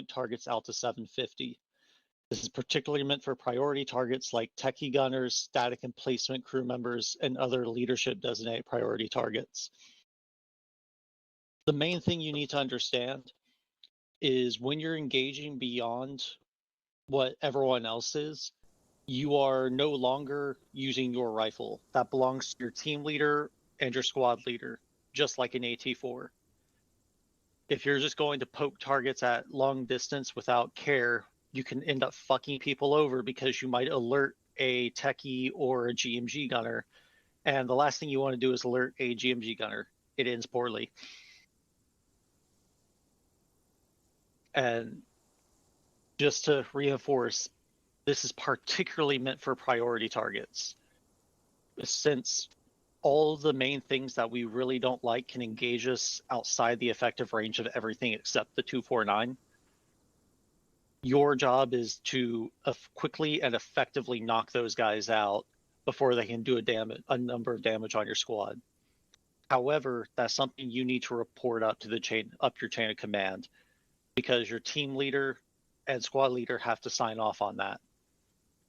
point targets out to 750. This is particularly meant for priority targets like techie gunners, static and placement crew members, and other leadership designated priority targets. The main thing you need to understand is when you're engaging beyond what everyone else is, you are no longer using your rifle. That belongs to your team leader and your squad leader, just like an AT-4. If you're just going to poke targets at long distance without care, you can end up fucking people over because you might alert a techie or a GMG gunner, and the last thing you want to do is alert a GMG gunner. It ends poorly. And just to reinforce, this is particularly meant for priority targets. Since all the main things that we really don't like can engage us outside the effective range of everything except the 249, your job is to quickly and effectively knock those guys out before they can do a number of damage on your squad. However, that's something you need to report up to your chain of command, because your team leader and squad leader have to sign off on that.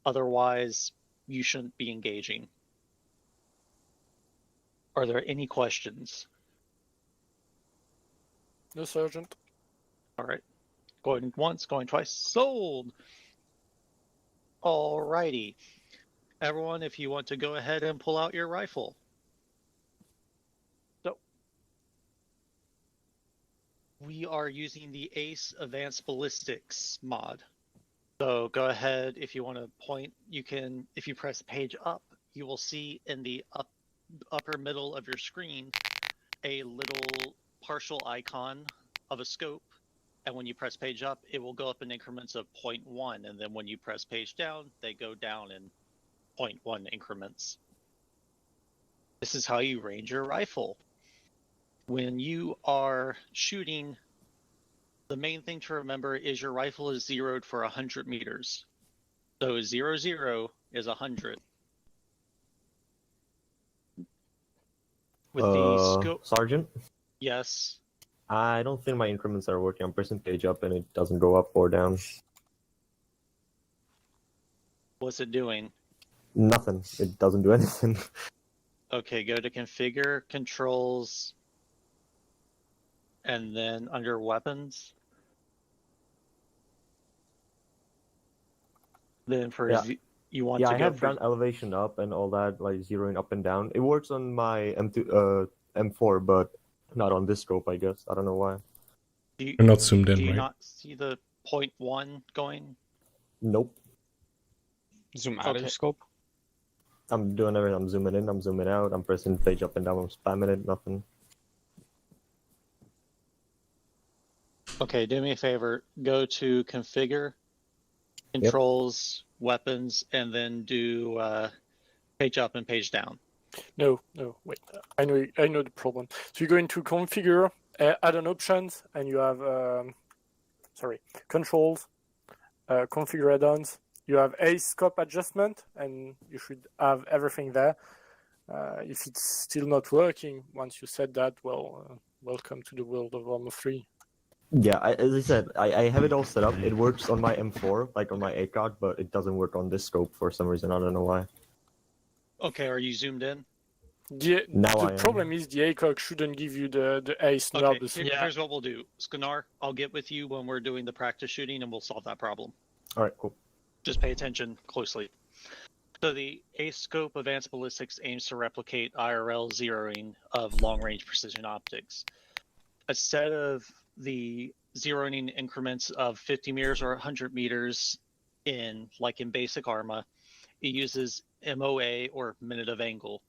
Otherwise, you shouldn't be engaging. Are there any questions? No, Sergeant. All right. Going once, going twice. Sold! Alrighty. Everyone, if you want to go ahead and pull out your rifle. So, we are using the ACE Advanced Ballistics mod. So go ahead, if you want to point, you can, if you press page up, you will see in the upper middle of your screen a little partial icon of a scope. And when you press page up, it will go up in increments of 0.1. And then when you press page down, they go down in 0.1 increments. This is how you range your rifle. When you are shooting, the main thing to remember is your rifle is zeroed for 100 meters. So 0, 0 is 100. With the scope... Sergeant? Yes? I don't think my increments are working. I'm pressing page up and it doesn't go up or down. What's it doing? Nothing. It doesn't do anything. Okay, go to Configure, Controls, and then under Weapons. Then for you want to go I have for... done elevation up and all that, like zeroing up and down. It works on my M4, but not on this scope, I guess. I don't know why. You're not zoomed in, Do you right? not see the 0.1 going? Nope. Zoom out of your scope. I'm doing everything. I'm zooming in, I'm zooming out, I'm pressing page up and down, I'm spamming it, nothing. Okay, do me a favor. Go to Configure, Controls, Weapons, and then do page up and page down. No, wait. I know the problem. So you go into Configure, add-on options, and you have Controls, Configure add-ons. You have a scope adjustment, and you should have everything there. If it's still not working, once you set that, well, welcome to the world of Arma 3. Yeah, as I said, I have it all set up. It works on my M4, like on my ACOG, but it doesn't work on this scope for some reason. I don't know why. Okay, are you zoomed in? The problem is the ACOG shouldn't give you the ACE. Okay, here's what we'll do. Skanar, I'll get with you when we're doing the practice shooting and we'll solve that problem. All right, cool. Just pay attention closely. So the ACE scope Advanced Ballistics aims to replicate IRL zeroing of long-range precision optics. Instead of the zeroing increments of 50 meters or 100 meters like in basic ARMA, it uses MOA or minute of angle.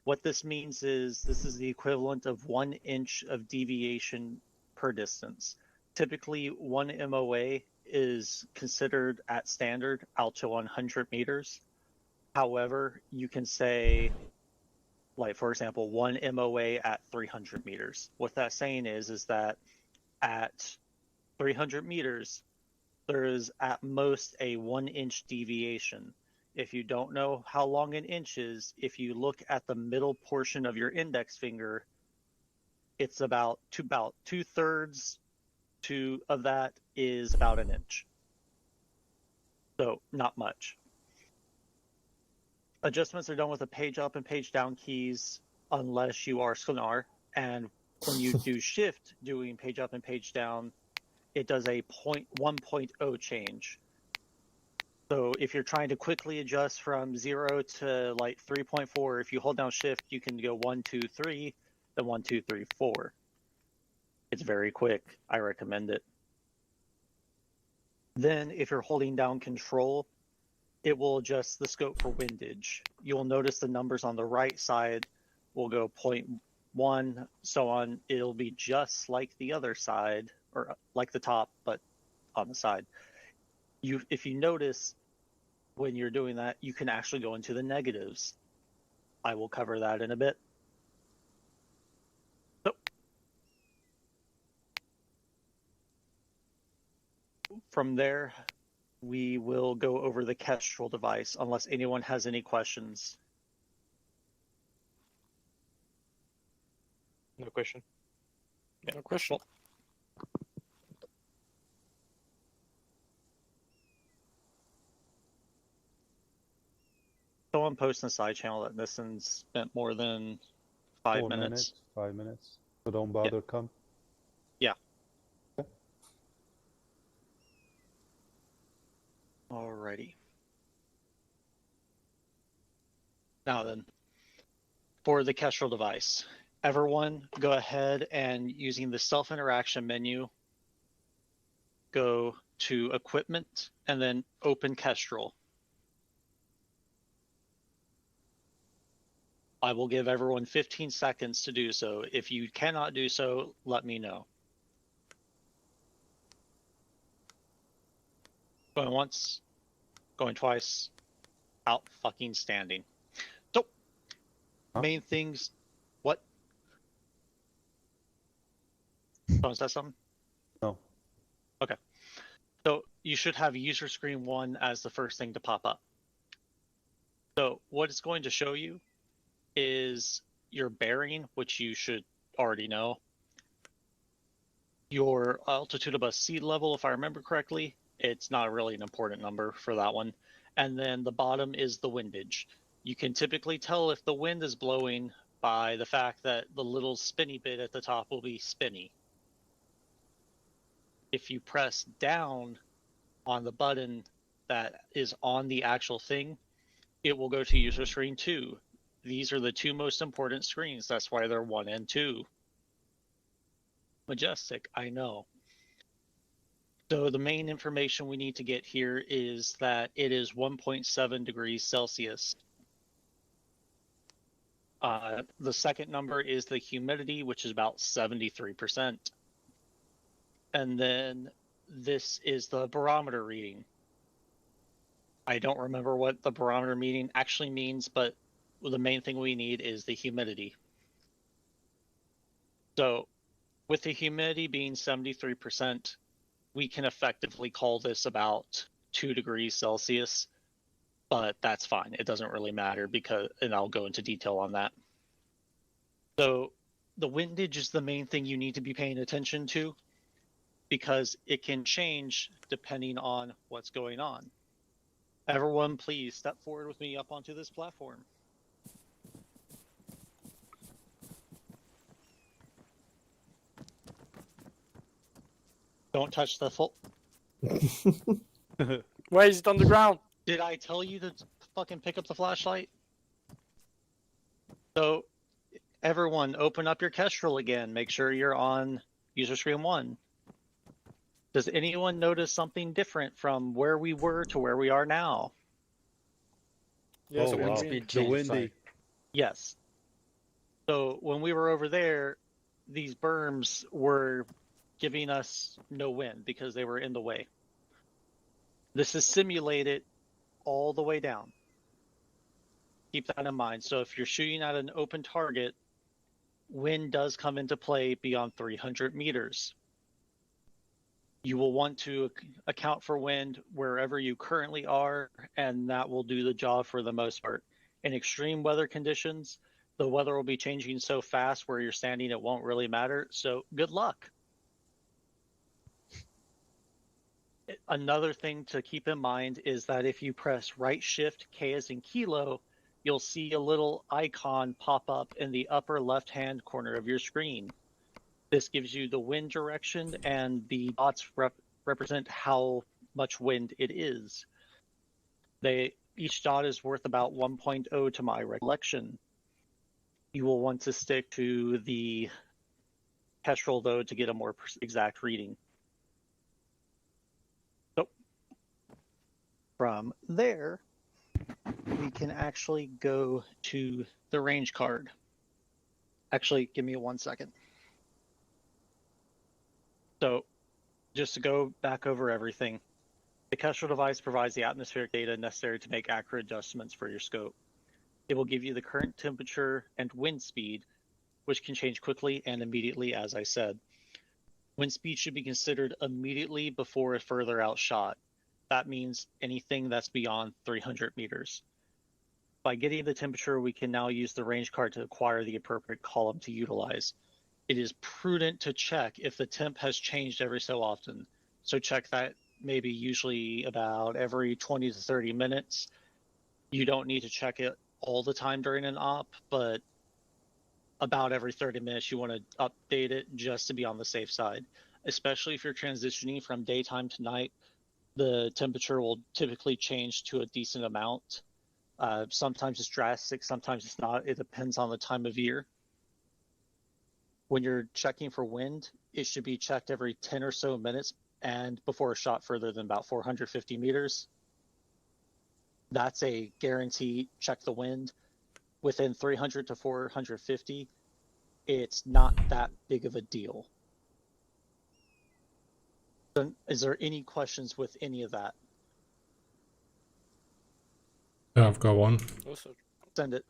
What this means is this is the equivalent of 1 inch of deviation per distance. Typically, 1 MOA is considered at standard out to 100 meters. However, you can say, like, for example, 1 MOA at 300 meters. What that's saying is that at 300 meters, there is at most a 1 inch deviation. If you don't know how long an inch is, if you look at the middle portion of your index finger, it's about 2/3 of that is about an inch. So not much. Adjustments are done with the page up and page down keys unless you are Sonar. And when you do shift doing page up and page down, it does a 1.0 change. So if you're trying to quickly adjust from 0 to like 3.4, if you hold down shift, you can go 1, 2, 3, then 1, 2, 3, 4. It's very quick. I recommend it. Then if you're holding down control, it will adjust the scope for windage. You'll notice the numbers on the right side will go 0.1, so on. It'll be just like the other side, or like the top, but on the side. If you notice when you're doing that, you can actually go into the negatives. I will cover that in a bit. So, from there, we will go over the Kestrel device, unless anyone has any questions. No question. Yeah, no question. Someone post in the side channel that Nissan spent more than 5 minutes. 5 minutes. So don't bother, come. Yeah. Okay. Alrighty. Now then, for the Kestrel device, everyone go ahead and using the self-interaction menu, go to equipment and then open Kestrel. I will give everyone 15 seconds to do so. If you cannot do so, let me know. Going once, going twice, out fucking standing. So, main things, what? Someone said something? No. Okay. So you should have user screen 1 as the first thing to pop up. So what it's going to show you is your bearing, which you should already know, your altitude above sea level, if I remember correctly. It's not really an important number for that one. And then the bottom is the windage. You can typically tell if the wind is blowing by the fact that the little spinny bit at the top will be spinny. If you press down on the button that is on the actual thing, it will go to user screen 2. These are the two most important screens. That's why they're 1 and 2. Majestic, I know. So the main information we need to get here is that it is 1.7 degrees Celsius. The second number is the humidity, which is about 73%. And then this is the barometer reading. I don't remember what the barometer reading actually means, but the main thing we need is the humidity. So with the humidity being 73%, we can effectively call this about 2 degrees Celsius, but that's fine. It doesn't really matter and I'll go into detail on that. So the windage is the main thing you need to be paying attention to because it can change depending on what's going on. Everyone, please step forward with me up onto this platform. Don't touch the full. Where is it on the ground? Did I tell you to fucking pick up the flashlight? So, everyone, open up your Kestrel again. Make sure you're on user screen 1. Does anyone notice something different from where we were to where we are now? Yes, Oh, wind wow. speed The windy. Yes. So when we were over there, these berms were giving us no wind because they were in the way. This is simulated all the way down. Keep that in mind. So if you're shooting at an open target, wind does come into play beyond 300 meters. You will want to account for wind wherever you currently are, and that will do the job for the most part. In extreme weather conditions, the weather will be changing so fast where you're standing it won't really matter, so good luck. Another thing to keep in mind is that if you press right shift K as in kilo, you'll see a little icon pop up in the upper left-hand corner of your screen. This gives you the wind direction, and the dots represent how much wind it is. Each dot is worth about 1.0 to my recollection. You will want to stick to the Kestrel, though, to get a more exact reading. So from there, we can actually go to the range card. Actually, give me 1 second. So just to go back over everything, the Kestrel device provides the atmospheric data necessary to make accurate adjustments for your scope. It will give you the current temperature and wind speed, which can change quickly and immediately, as I said. Wind speed should be considered immediately before a further out shot. That means anything that's beyond 300 meters. By getting the temperature, we can now use the range card to acquire the appropriate column to utilize. It is prudent to check if the temp has changed every so often. So check that maybe usually about every 20 to 30 minutes. You don't need to check it all the time during an op, but about every 30 minutes you want to update it just to be on the safe side. Especially if you're transitioning from daytime to night, the temperature will typically change to a decent amount. Sometimes it's drastic, sometimes it's not. It depends on the time of year. When you're checking for wind, it should be checked every 10 or so minutes and before a shot further than about 450 meters. That's a guarantee. Check the wind. Within 300 to 450, it's not that big of a deal. So, is there any questions with any of that? Yeah, I've got one. Also, Send it.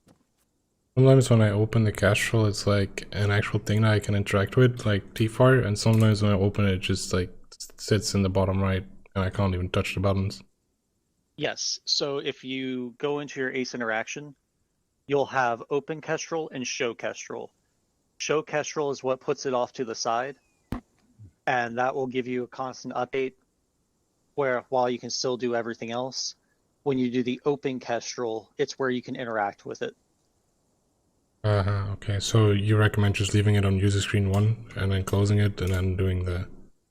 Sometimes when I open the Kestrel, it's like an actual thing that I can interact with, like TFAR, and sometimes when I open it, it just like sits in the bottom right, and I can't even touch the buttons. Yes. So if you go into your ACE interaction, you'll have Open Kestrel and Show Kestrel. Show Kestrel is what puts it off to the side, and that will give you a constant update where while you can still do everything else, when you do the Open Kestrel, it's where you can interact with it. Okay, so you recommend just leaving it on user screen 1 and then closing it and then doing the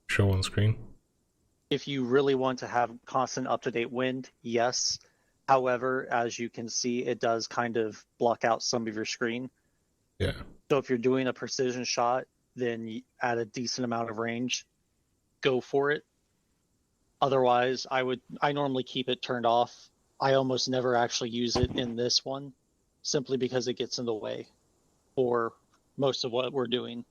show on screen? If you really want to have constant up-to-date wind, yes. However, as you can see, it does kind of block out some of your screen. Yeah. So if you're doing a precision shot, then at a decent amount of range, go for it. Otherwise, I normally keep it turned off. I almost never actually use it in this one, simply because it gets in the way for most of what we're doing.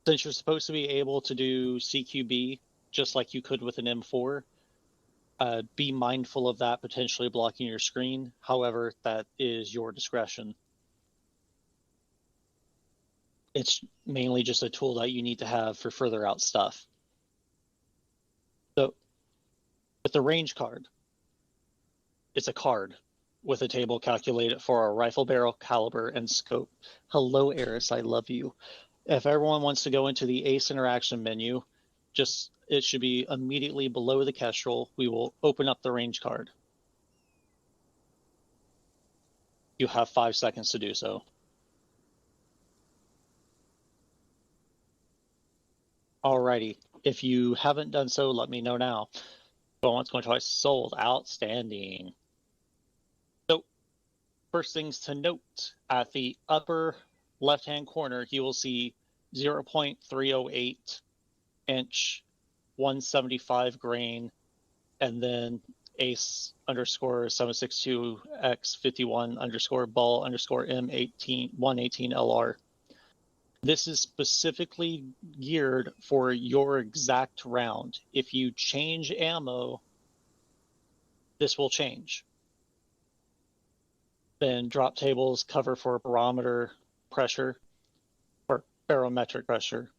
Since you're supposed to be able to do CQB just like you could with an M4, be mindful of that potentially blocking your screen. However, that is your discretion. It's mainly just a tool that you need to have for further out stuff. So with the range card, it's a card with a table calculated for a rifle barrel, caliber, and scope. Hello, Eris, I love you. If everyone wants to go into the ACE interaction menu, it should be immediately below the Kestrel. We will open up the range card. You have 5 seconds to do so. Alrighty, if you haven't done so, let me know now. Going once, going twice, sold, outstanding. So, first things to note, at the upper left-hand corner, you will see 0.308 inch, 175 grain, and then ace underscore 762x51 underscore ball underscore M18 118 LR. This is specifically geared for your exact round. If you change ammo, this will change. Then drop tables cover for barometer pressure or barometric pressure.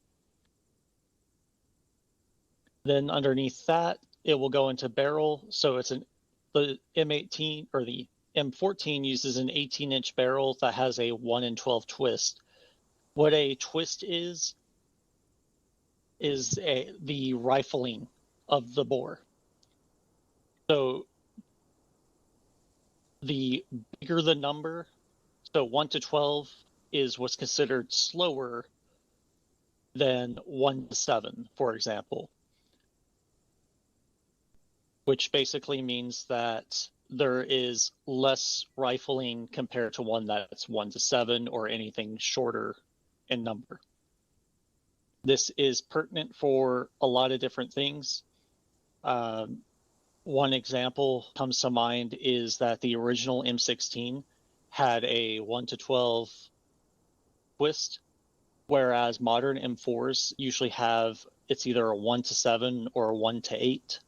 Then underneath that, it will go into barrel. So it's the M18 or the M14 uses an 18-inch barrel that has a 1 in 12 twist. What a twist is the rifling of the bore. So the bigger the number, so 1 to 12 is what's considered slower than 1 to 7, for example. Which basically means that there is less rifling compared to one that's 1 to 7 or anything shorter in number. This is pertinent for a lot of different things. One example comes to mind is that the original M16 had a 1 to 12 twist, whereas modern M4s usually have, it's either a 1 to 7 or a 1 to 8.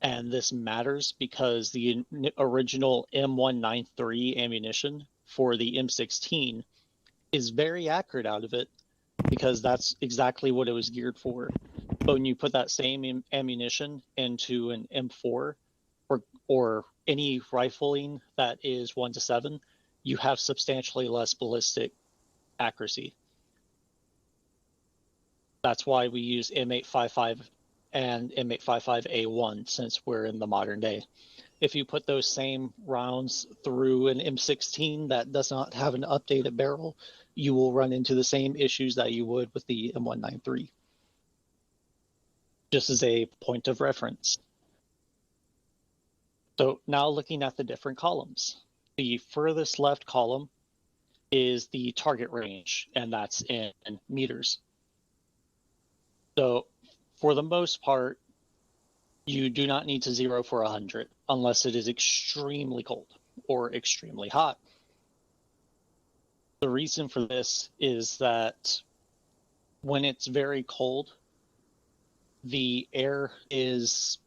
And this matters because the original M193 ammunition for the M16 is very accurate out of it because that's exactly what it was geared for. But when you put that same ammunition into an M4 or any rifling that is 1 to 7, you have substantially less ballistic accuracy. That's why we use M855 and M855A1 since we're in the modern day. If you put those same rounds through an M16 that does not have an updated barrel, you will run into the same issues that you would with the M193. Just as a point of reference. So now looking at the different columns. The furthest left column is the target range, and that's in meters. So for the most part, you do not need to zero for 100 unless it is extremely cold or extremely hot. The reason for this is that when it's very cold, the air is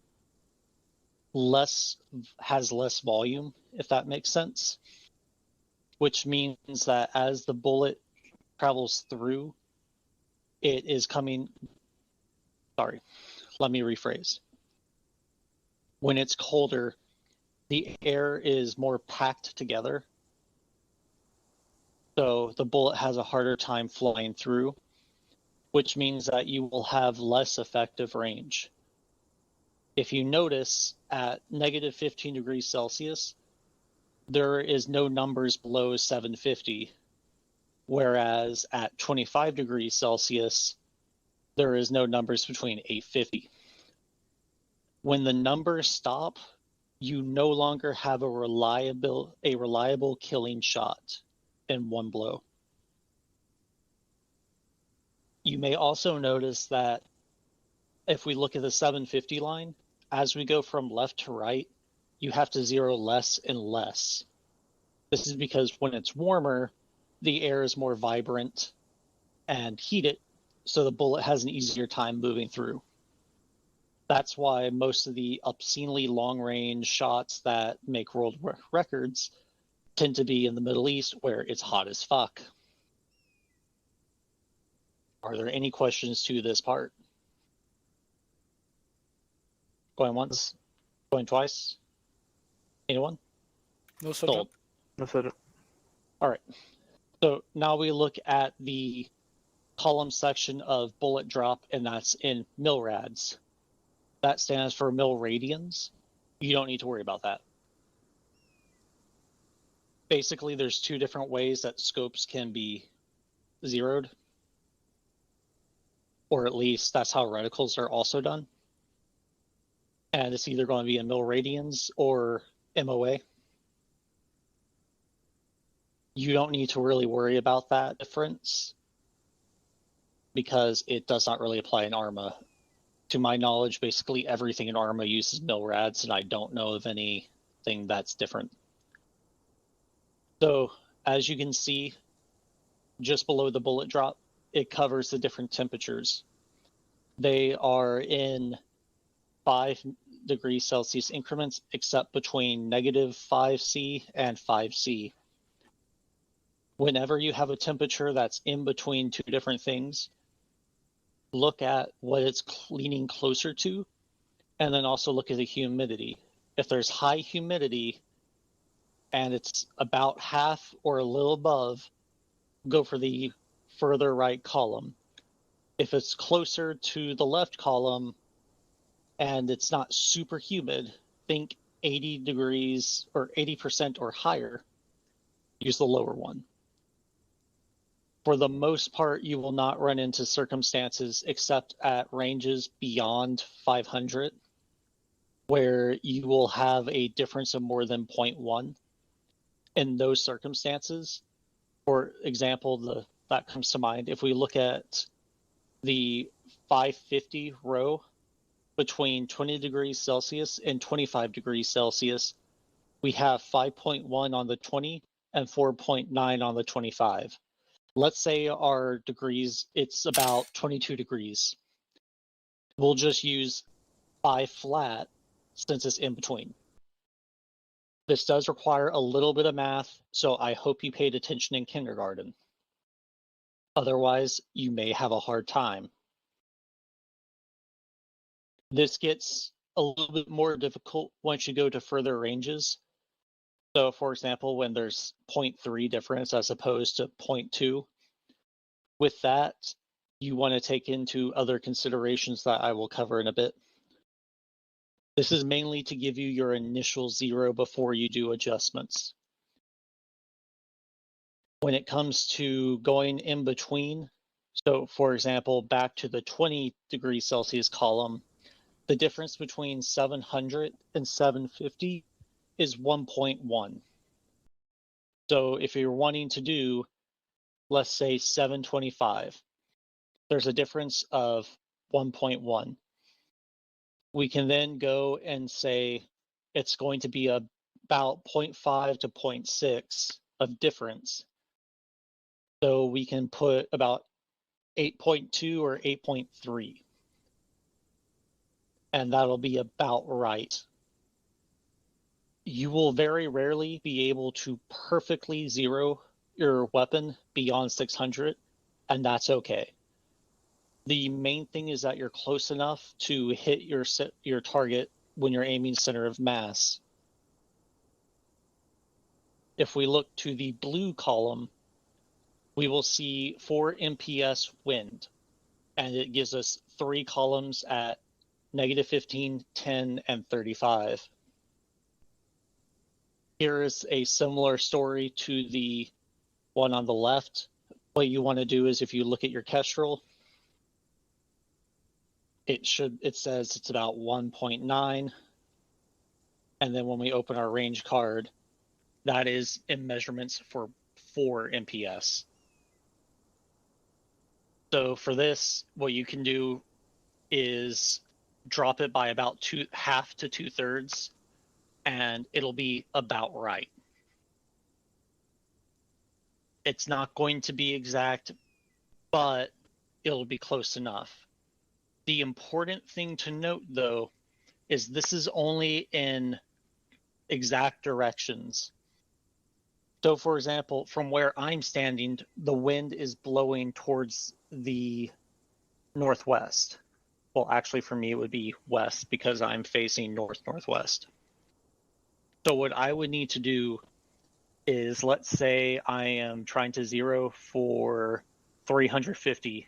has less volume, if that makes sense, which means that as the bullet travels through, it is coming. Sorry, let me rephrase. When it's colder, the air is more packed together, so the bullet has a harder time flying through, which means that you will have less effective range. If you notice, at negative 15 degrees Celsius, there is no numbers below 750, whereas at 25 degrees Celsius, there is no numbers between 850. When the numbers stop, you no longer have a reliable killing shot in one blow. You may also notice that if we look at the 750 line, as we go from left to right, you have to zero less and less. This is because when it's warmer, the air is more vibrant and heated, so the bullet has an easier time moving through. That's why most of the obscenely long-range shots that make world records tend to be in the Middle East, where it's hot as fuck. Are there any questions to this part? Going once? Going twice? Anyone? No, sir. Sold. No, sir. All right. So now we look at the column section of bullet drop, and that's in milrads. That stands for mil radians. You don't need to worry about that. Basically, there's two different ways that scopes can be zeroed, or at least that's how reticles are also done. And it's either going to be in mil radians or MOA. You don't need to really worry about that difference because it does not really apply in ARMA. To my knowledge, basically everything in ARMA uses milrads, and I don't know of anything that's different. So, as you can see, just below the bullet drop, it covers the different temperatures. They are in 5 degrees Celsius increments, except between negative 5C and 5C. Whenever you have a temperature that's in between two different things, look at what it's leaning closer to, and then also look at the humidity. If there's high humidity and it's about half or a little above, go for the further right column. If it's closer to the left column and it's not super humid, think 80 degrees or 80% or higher, use the lower one. For the most part, you will not run into circumstances except at ranges beyond 500 where you will have a difference of more than 0.1. In those circumstances, for example, that comes to mind, if we look at the 550 row between 20 degrees Celsius and 25 degrees Celsius, we have 5.1 on the 20 and 4.9 on the 25. Let's say our degrees, it's about 22 degrees. We'll just use 5 flat since it's in between. This does require a little bit of math, so I hope you paid attention in kindergarten. Otherwise, you may have a hard time. This gets a little bit more difficult once you go to further ranges. So, for example, when there's 0.3 difference as opposed to 0.2, with that, you want to take into other considerations that I will cover in a bit. This is mainly to give you your initial zero before you do adjustments. When it comes to going in between, so for example, back to the 20 degrees Celsius column, the difference between 700 and 750 is 1.1. So if you're wanting to do, let's say 725, there's a difference of 1.1. We can then go and say it's going to be about 0.5 to 0.6 of difference. So we can put about 8.2 or 8.3. And that'll be about right. You will very rarely be able to perfectly zero your weapon beyond 600, and that's okay. The main thing is that you're close enough to hit your target when you're aiming center of mass. If we look to the blue column, we will see 4 MPS wind, and it gives us 3 columns at -15, 10, and 35. Here is a similar story to the one on the left. What you want to do is if you look at your Kestrel, it says it's about 1.9. And then when we open our range card, that is in measurements for 4 MPS. So for this, what you can do is drop it by about half to 2/3, and it'll be about right. It's not going to be exact, but it'll be close enough. The important thing to note, though, is this is only in exact directions. So, for example, from where I'm standing, the wind is blowing towards the northwest. Well, actually, for me, it would be west because I'm facing north-northwest. So what I would need to do is, let's say I am trying to zero for 350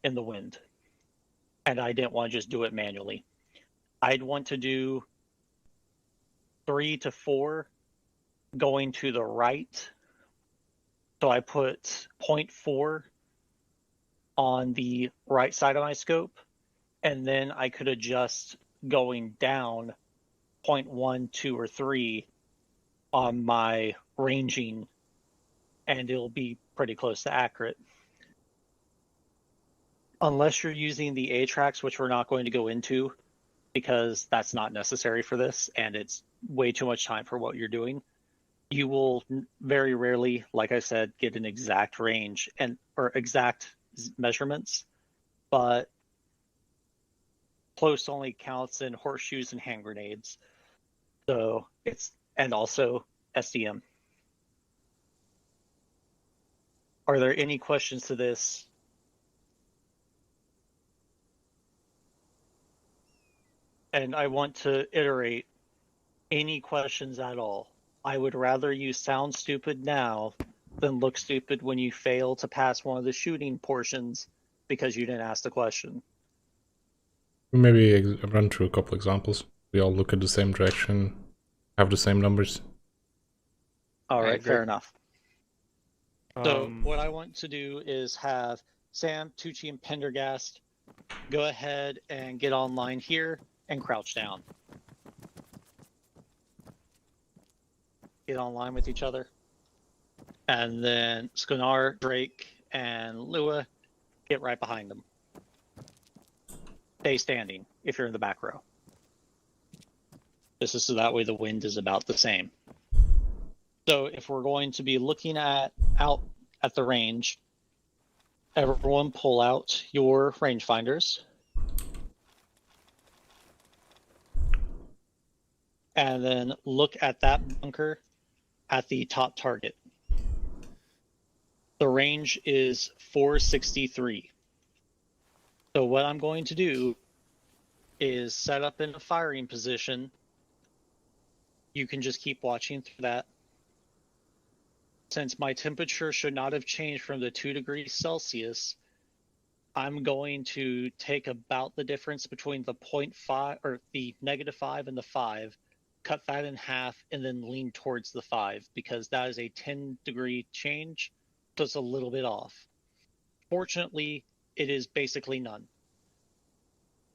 in the wind, and I didn't want to just do it manually. I'd want to do 3 to 4 going to the right. So I put 0.4 on the right side of my scope, and then I could adjust going down 0.1, 2, or 3 on my ranging, and it'll be pretty close to accurate. Unless you're using the A-tracks, which we're not going to go into because that's not necessary for this, and it's way too much time for what you're doing. You will very rarely, like I said, get an exact range or exact measurements, but close only counts in horseshoes and hand grenades. So and also SDM. Are there any questions to this? And I want to iterate, any questions at all. I would rather you sound stupid now than look stupid when you fail to pass one of the shooting portions because you didn't ask the question. Maybe run through a couple examples. We all look at the same direction, have the same numbers. All I right, agree. fair enough. So Um, what I want to do is have Sam, Tucci, and Pendergast go ahead and get online here and crouch down. Get online with each other. And then Skonar, Drake, and Lua get right behind them. Stay standing if you're in the back row. This is so that way the wind is about the same. So if we're going to be looking out at the range, everyone pull out your rangefinders. And then look at that bunker at the top target. The range is 463. So what I'm going to do is set up in a firing position. You can just keep watching through that. Since my temperature should not have changed from the 2 degrees Celsius, I'm going to take about the difference between the 0.5 or the -5 and the 5, cut that in half, and then lean towards the 5 because that is a 10-degree change, so it's a little bit off. Fortunately, it is basically none.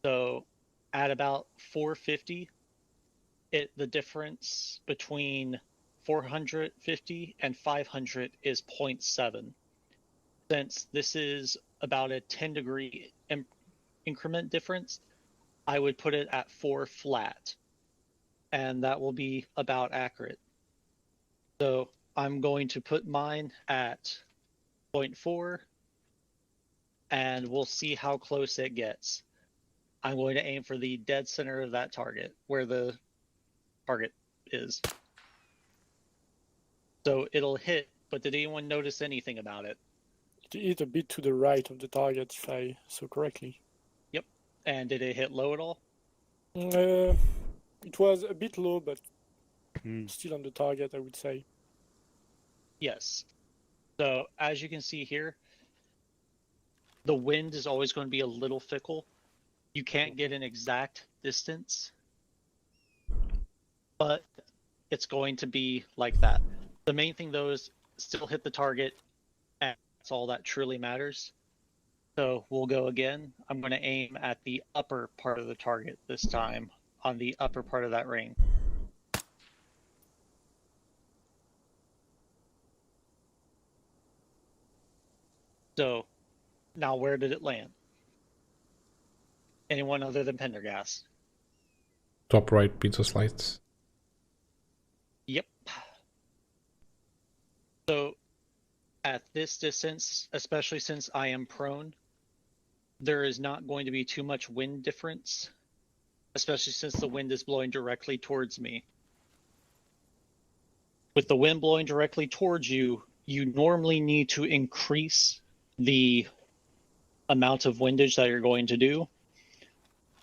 So at about 450, the difference between 450 and 500 is 0.7. Since this is about a 10-degree increment difference, I would put it at 4 flat, and that will be about accurate. So I'm going to put mine at 0.4, and we'll see how close it gets. I'm going to aim for the dead center of that target, where the target is. So it'll hit, but did anyone notice anything about it? It hit a bit to the right of the target, if I saw correctly. Yep. And did it hit low at all? It was a bit low, but Hmm. still on the target, I would say. Yes. So as you can see here, the wind is always going to be a little fickle. You can't get an exact distance, but it's going to be like that. The main thing though is still hit the target, and that's all that truly matters. So we'll go again. I'm going to aim at the upper part of the target this time, on the upper part of that ring. So now where did it land? Anyone other than Pendergast? Top right pizza slices. Yep. So at this distance, especially since I am prone, there is not going to be too much wind difference, especially since the wind is blowing directly towards me. With the wind blowing directly towards you, you normally need to increase the amount of windage that you're going to do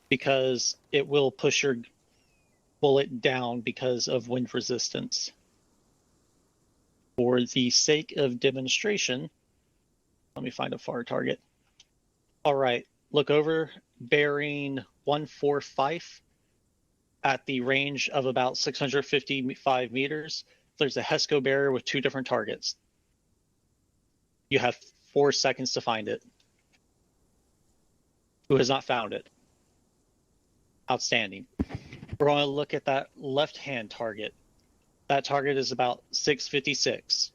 because it will push your bullet down because of wind resistance. For the sake of demonstration, let me find a far target. All right, look over bearing 145 at the range of about 655 meters. There's a HESCO barrier with 2 different targets. You have 4 seconds to find it. Who has not found it? Outstanding. We're going to look at that left-hand target. That target is about 656.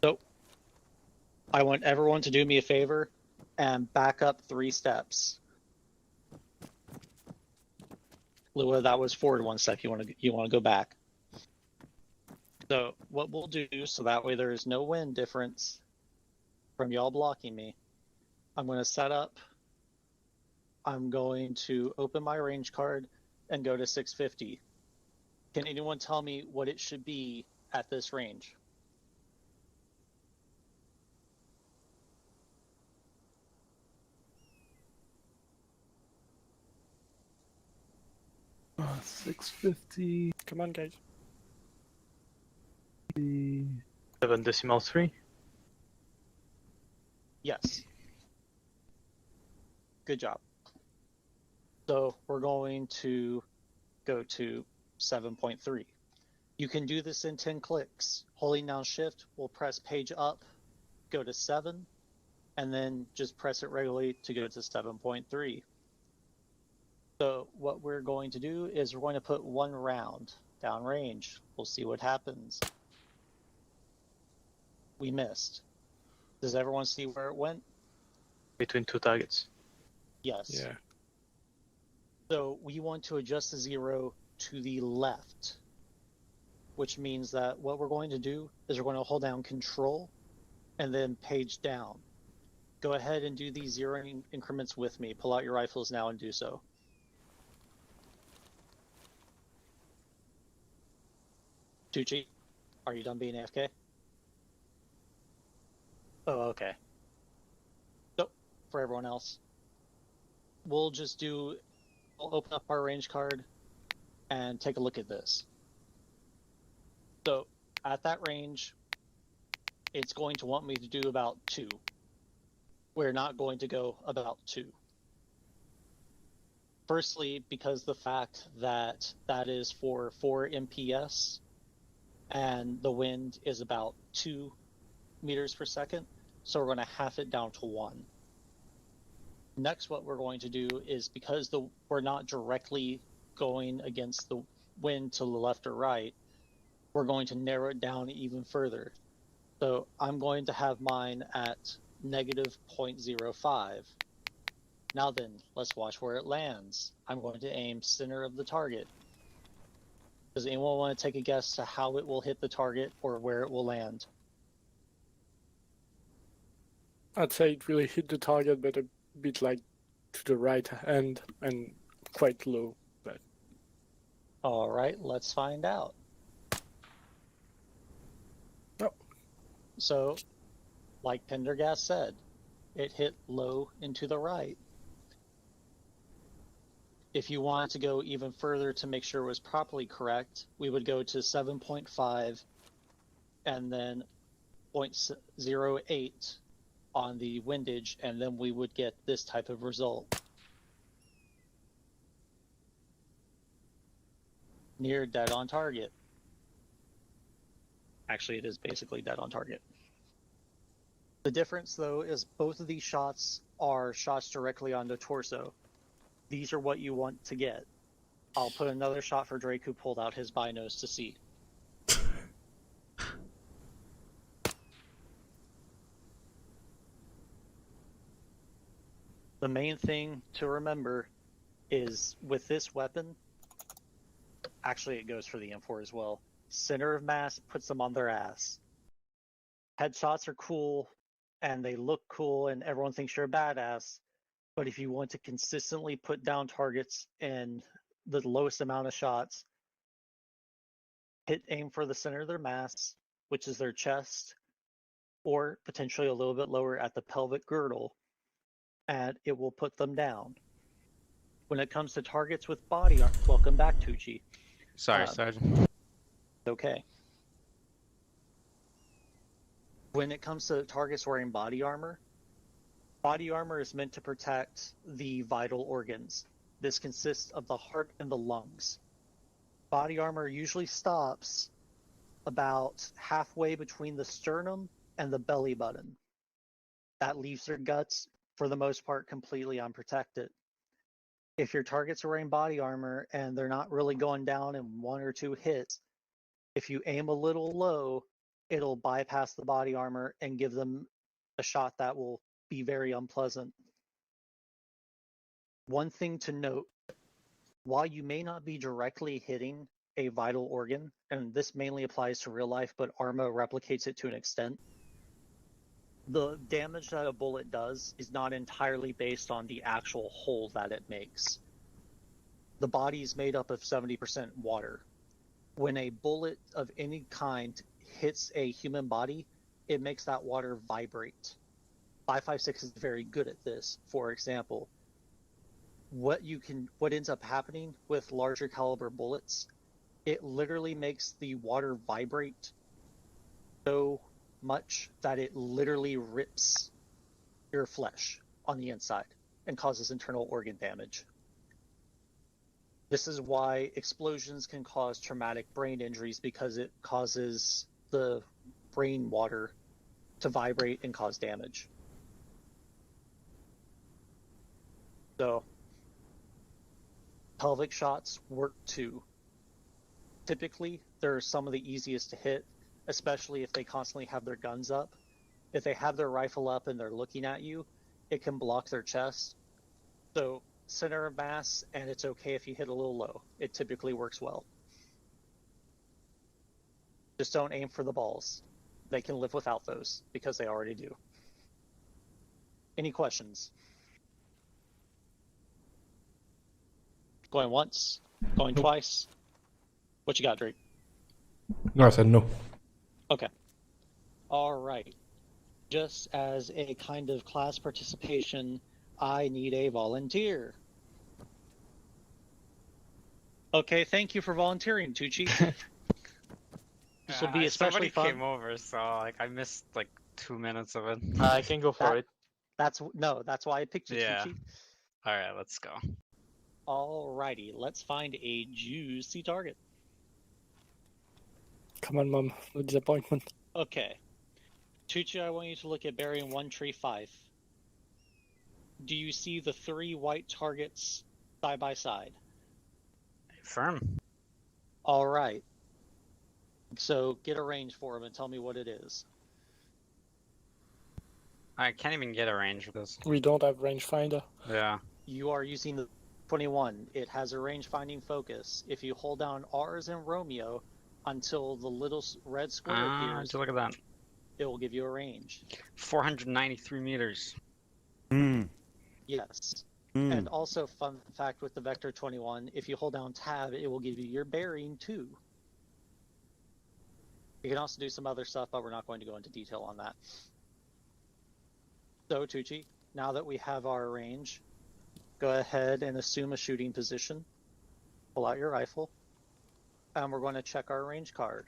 So I want everyone to do me a favor and back up 3 steps. Lua, that was forward 1 step. You want to go back. So what we'll do, so that way there is no wind difference from y'all blocking me, I'm going to set up. I'm going to open my range card and go to 650. Can anyone tell me what it should be at this range? Uh, 650. Come on, guys. 7.3. Yes. Good job. So we're going to go to 7.3. You can do this in 10 clicks. Holding down shift will press page up, go to 7, and then just press it regularly to go to 7.3. So what we're going to do is we're going to put 1 round downrange. We'll see what happens. We missed. Does everyone see where it went? Between 2 targets. Yes. Yeah. So we want to adjust the 0 to the left, which means that what we're going to do is we're going to hold down Control and then page down. Go ahead and do these zeroing increments with me. Pull out your rifles now and do so. Tucci, are you done being AFK? Oh, okay. So, for everyone else, we'll open up our range card and take a look at this. So, at that range, it's going to want me to do about 2. We're not going to go about 2. Firstly, because the fact that that is for 4 MPS and the wind is about 2 meters per second, so we're going to half it down to 1. Next, what we're going to do is, because we're not directly going against the wind to the left or right, we're going to narrow it down even further. So I'm going to have mine at negative 0.05. Now then, let's watch where it lands. I'm going to aim center of the target. Does anyone want to take a guess to how it will hit the target or where it will land? I'd say it really hit the target, but a bit like to the right end and quite low. But All right, let's find out. Oh. So, like Pendergast said, it hit low and to the right. If you wanted to go even further to make sure it was properly correct, we would go to 7.5 and then 0.08 on the windage, and then we would get this type of result. Near dead on target. Actually, it is basically dead on target. The difference, though, is both of these shots are shots directly on the torso. These are what you want to get. I'll put another shot for Drake, who pulled out his binos to see. The main thing to remember is with this weapon, actually it goes for the M4 as well, center of mass puts them on their ass. Headshots are cool and they look cool and everyone thinks you're a badass, but if you want to consistently put down targets in the lowest amount of shots, aim for the center of their mass, which is their chest, or potentially a little bit lower at the pelvic girdle, and it will put them down. When it comes to targets with body armor, welcome back, Tucci. Sorry, Sergeant. Okay. When it comes to targets wearing body armor is meant to protect the vital organs. This consists of the heart and the lungs. Body armor usually stops about halfway between the sternum and the belly button. That leaves their guts, for the most part, completely unprotected. If your targets are wearing body armor and they're not really going down in 1 or 2 hits, if you aim a little low, it'll bypass the body armor and give them a shot that will be very unpleasant. One thing to note, while you may not be directly hitting a vital organ, and this mainly applies to real life, but Arma replicates it to an extent, the damage that a bullet does is not entirely based on the actual hole that it makes. The body is made up of 70% water. When a bullet of any kind hits a human body, it makes that water vibrate. 5.56 is very good at this. For example, what ends up happening with larger caliber bullets, it literally makes the water vibrate so much that it literally rips your flesh on the inside and causes internal organ damage. This is why explosions can cause traumatic brain injuries, because it causes the brain water to vibrate and cause damage. So, pelvic shots work too. Typically, they're some of the easiest to hit, especially if they constantly have their guns up. If they have their rifle up and they're looking at you, it can block their chest. So, center of mass, and it's okay if you hit a little low. It typically works well. Just don't aim for the balls. They can live without those, because they already do. Any questions? Going once? Going twice? What you got, Drake? No, I said no. Okay. All right. Just as a kind of class participation, I need a volunteer. Okay, thank you for volunteering, Tucci. This will be especially somebody fun. came over, so like I missed like 2 minutes of it. I can go for it. That's why I picked you, Yeah. Tucci. All right, let's go. Alrighty, let's find a juicy target. Come on, Mom. No disappointment. Okay. Tucci, I want you to look at bearing 135. Do you see the 3 white targets side by side? Firm. All right. So get a range for them and tell me what it is. I can't even get a range with this. We don't have rangefinder. Yeah. You are using the 21. It has a range finding focus. If you hold down R as in Romeo until the little red square appears, Look at that. it will give you a range. 493 meters. Yes. And also, fun fact with the Vector 21, if you hold down Tab, it will give you your bearing too. You can also do some other stuff, but we're not going to go into detail on that. So, Tucci, now that we have our range, go ahead and assume a shooting position. Pull out your rifle, and we're going to check our range card.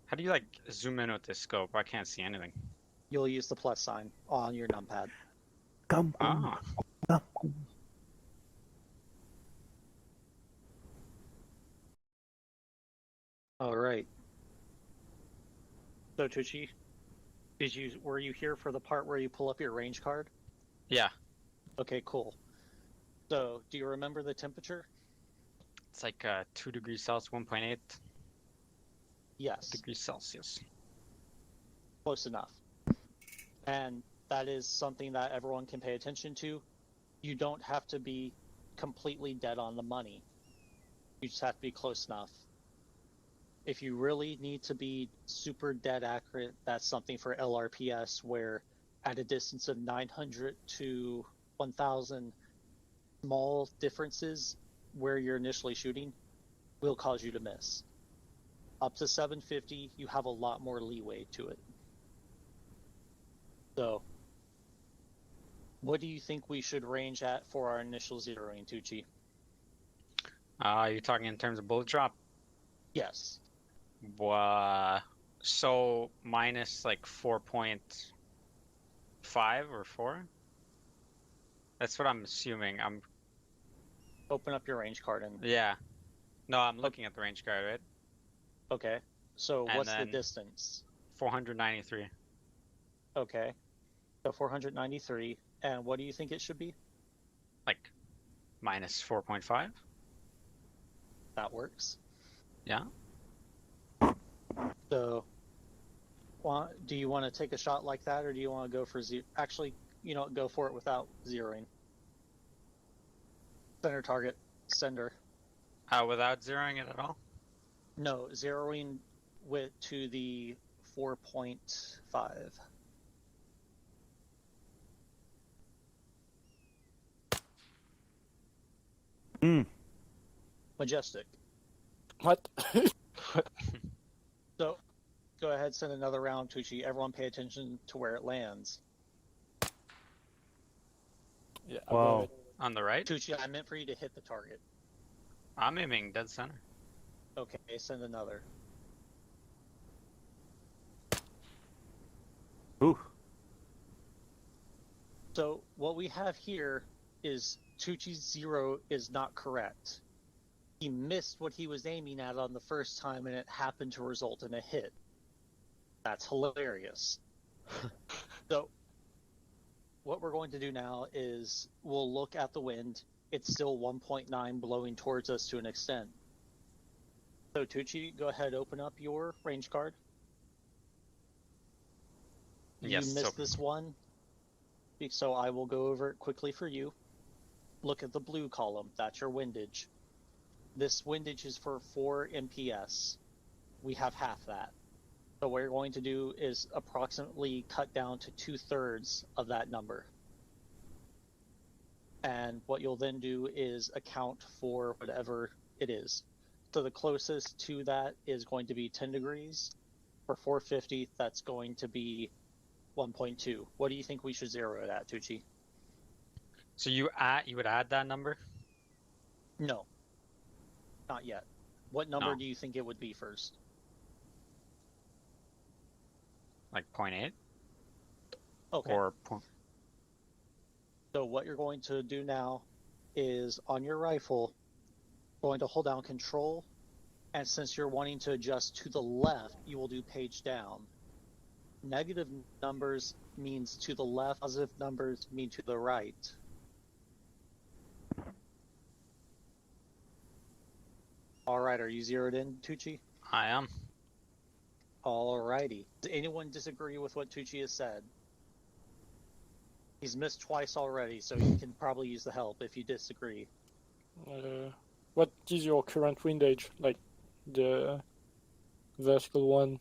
How do you like zoom in with this scope? I can't see anything. You'll use the plus sign on your numpad. Ah. All right. So, Tucci, were you here for the part where you pull up your range card? Yeah. Okay, cool. So, do you remember the temperature? It's like 2 degrees Celsius, 1.8 Yes, degrees Celsius. close enough. And that is something that everyone can pay attention to. You don't have to be completely dead on the money. You just have to be close enough. If you really need to be super dead accurate, that's something for LRPS, where at a distance of 900 to 1,000, small differences where you're initially shooting will cause you to miss. Up to 750, you have a lot more leeway to it. So, what do you think we should range at for our initial zeroing, Tucci? You're talking in terms of bullet drop? Yes. So minus like 4.5 or 4? That's what I'm assuming. Open up your range card and... Yeah. No, I'm looking at the range card, right? Okay. So And what's the then- distance? 493. Okay. So 493. And what do you think it should be? Like minus 4.5? That works. Yeah. So, do you want to take a shot like that, or do you want to go for zero? Actually, go for it without zeroing. Center target, sender. Without zeroing it at all? No, zeroing to the 4.5. Majestic. What? So, go ahead, send another round, Tucci. Everyone pay attention to where it lands. Yeah. Wow. On the right? Tucci, I meant for you to hit the target. I'm aiming dead center. Okay, send another. Ooh. So, what we have here is Tucci's zero is not correct. He missed what he was aiming at on the first time, and it happened to result in a hit. That's hilarious. So, what we're going to do now is we'll look at the wind. It's still 1.9 blowing towards us to an extent. So, Tucci, go ahead, open up your range card. Yes, You missed so- this one, so I will go over it quickly for you. Look at the blue column. That's your windage. This windage is for 4 MPS. We have half that. So what you're going to do is approximately cut down to 2/3 of that number. And what you'll then do is account for whatever it is. So the closest to that is going to be 10 degrees. For 450, that's going to be 1.2. What do you think we should zero it at, Tucci? So you would add that number? No. Not yet. What number No. do you think it would be first? Like 0.8? Okay. Or So what you're going to do now is on your rifle, going to hold down control, and since you're wanting to adjust to the left, you will do page down. Negative numbers means to the left, positive numbers mean to the right. Alright, are you zeroed in, Tucci? I am. Alrighty. Does anyone disagree with what Tucci has said? He's missed twice already, so he can probably use the help if you disagree. What is your current windage? Like the vertical one?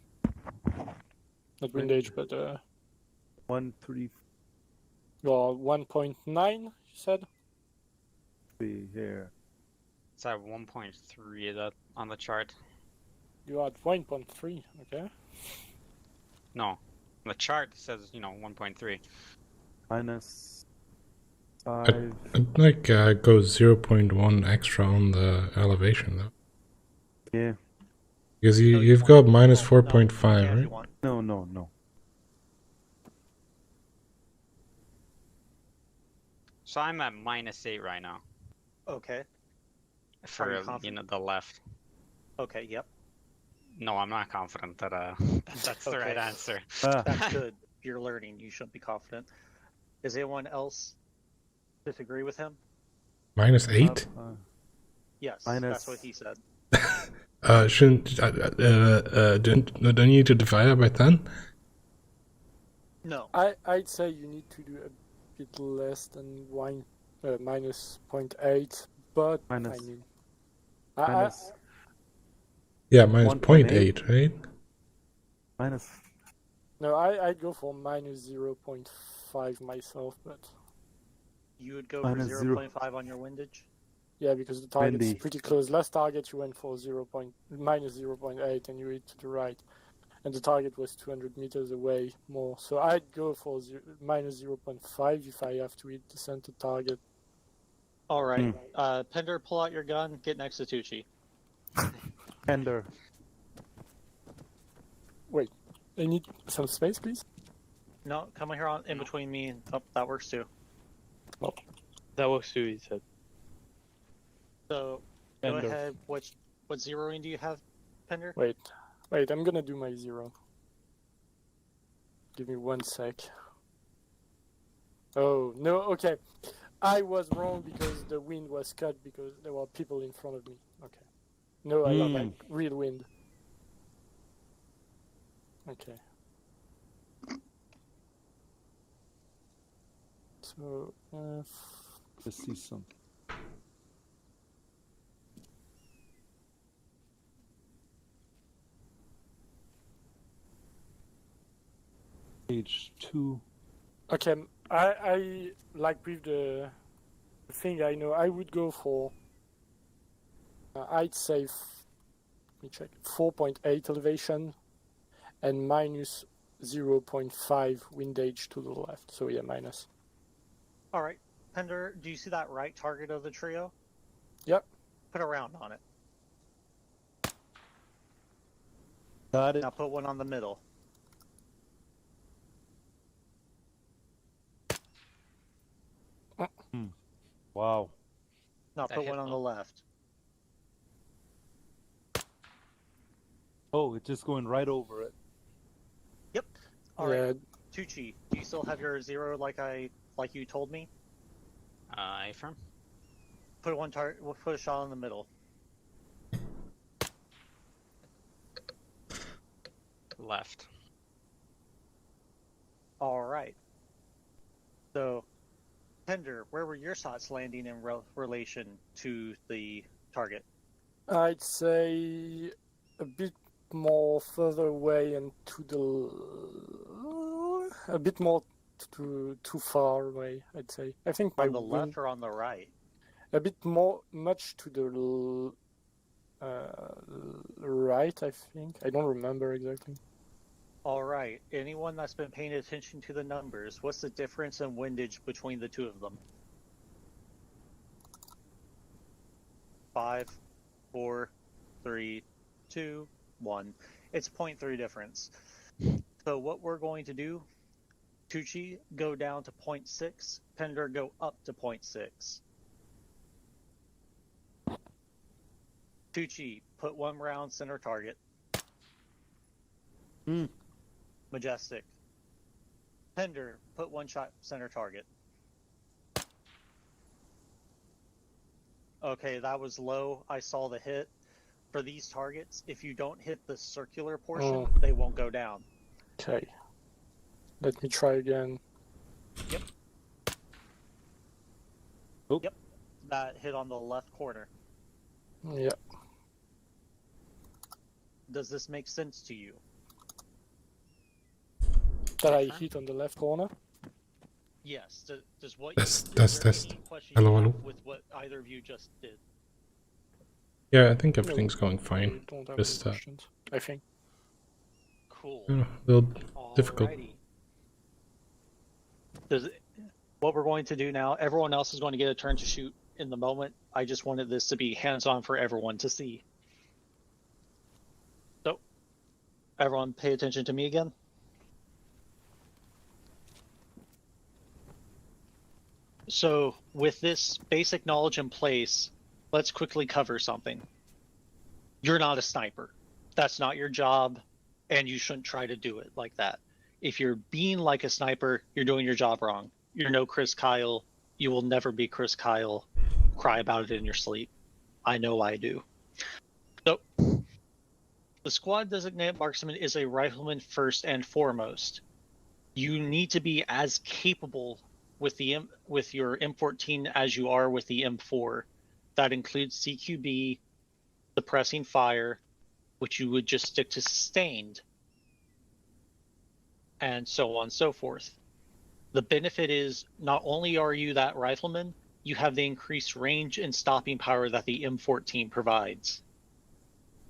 Not windage, but 133 your 1.9, you said? here. It's at 1.3 that on the chart. You are at 1.3, okay? No, on the chart says 1.3. Minus I'd, 5. I'd like go 0.1 extra on the elevation though. Yeah. Because No, you've want- got minus no, 4.5, yeah, if you right? want. No. So I'm at -8 right now Okay. for you confident? the left. Okay, yep. No, I'm not confident that that's the right Okay. answer. That's good. You're learning. You shouldn't be confident. Does anyone else disagree with him? -8? Yes, Minus- that's what he said. Shouldn't don't you need to divide that by 10? No. I'd say you need to do a bit less than minus 0.8, but Minus- I mean, minus Yeah, minus 1.8? 0.8, right? minus I'd go for minus 0.5 myself, but You would go Minus for zero. 0.5 on your windage? yeah, because the target's Windy. pretty close. Last target you went for minus 0.8 and you hit to the right, and the target was 200 meters away more. So I'd go for minus 0.5 if I have to hit the center target. All right. Pender, pull out your gun. Get next to Tucci. Ender. I need some space, please. No, come here in between me and... Oh, that works too. That works too, he said. So, go Pender. ahead. What zeroing do you have, Pender? Wait, I'm gonna do my zero. Give me 1 sec. Oh, no, okay. I was wrong because the wind was cut because there were people in front of me. Okay. No, I have like real wind. Okay. So, Let's see some. Page 2. okay, I like with the thing I know, I would go for, I'd say, let me check, 4.8 elevation and minus 0.5 windage to the left. So yeah, minus. All right. Pender, do you see that right target of the trio? Yep. Put a round on it. Got it. Now put one on the middle. Wow. Now That put hit one on the low. left. Oh, it's just going right over it. All right, Yeah, Tucci, do you still have your 0 like you told me? Affirm. Put one target. We'll put a shot in the middle. Left. All right. So, Tender, where were your shots landing in relation to the target? I'd say a bit more further away and to the a bit more too far away. I'd say. I think my On the wind left or on the right? a bit more, much to the right. I think I don't remember exactly. All right. Anyone that's been paying attention to the numbers, what's the difference in windage between the two of them? 5, 4, 3, 2, 1. It's 0.3 difference. So what we're going to do, Tucci, go down to 0.6, Pender go up to 0.6. Tucci, put 1 round center target. Majestic. Pender, put 1 shot center target. Okay, that was low. I saw the hit. For these targets, if you don't hit the circular portion, they won't go down. Okay. Let me try again. Yep. Oop. Yep. That hit on the left corner. Yeah. Does this make sense to you? That I hit on the left corner. Yes. Does what Test, is test, there test. any question Hello, you have hello. with what either of you just did? Yeah, I think everything's going fine. I don't have Just any questions. I think. Cool. a little difficult. Alrighty. What we're going to do now, everyone else is going to get a turn to shoot in the moment. I just wanted this to be hands-on for everyone to see. So, everyone pay attention to me again. So, with this basic knowledge in place, let's quickly cover something. You're not a sniper. That's not your job, and you shouldn't try to do it like that. If you're being like a sniper, you're doing your job wrong. You're no Chris Kyle. You will never be Chris Kyle. Cry about it in your sleep. I know I do. So, the squad designated marksman is a rifleman first and foremost. You need to be as capable with your M14 as you are with the M4. That includes CQB, suppressing fire, which you would just stick to sustained, and so on and so forth. The benefit is not only are you that rifleman, you have the increased range and stopping power that the M14 provides.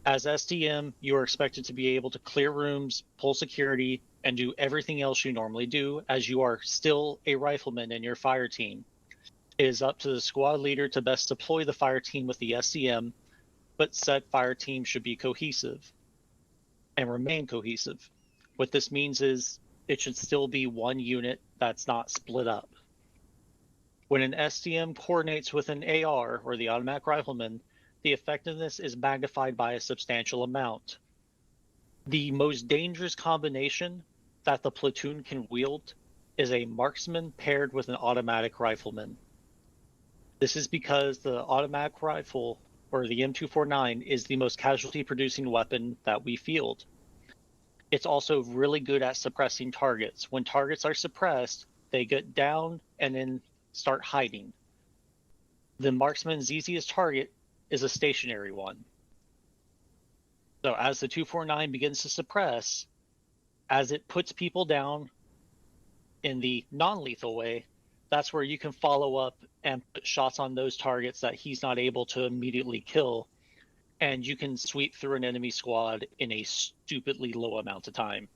As SDM, you are expected to be able to clear rooms, pull security, and do everything else you normally do, as you are still a rifleman in your fire team. It is up to the squad leader to best deploy the fire team with the SDM, but said fire team should be cohesive and remain cohesive. What this means is it should still be one unit that's not split up. When an SDM coordinates with an AR, or the automatic rifleman, the effectiveness is magnified by a substantial amount. The most dangerous combination that the platoon can wield is a marksman paired with an automatic rifleman. This is because the automatic rifle, or the M249, is the most casualty-producing weapon that we field. It's also really good at suppressing targets. When targets are suppressed, they get down and then start hiding. The marksman's easiest target is a stationary one. So as the 249 begins to suppress, as it puts people down in the non-lethal way, that's where you can follow up and put shots on those targets that he's not able to immediately kill, and you can sweep through an enemy squad in a stupidly low amount of time.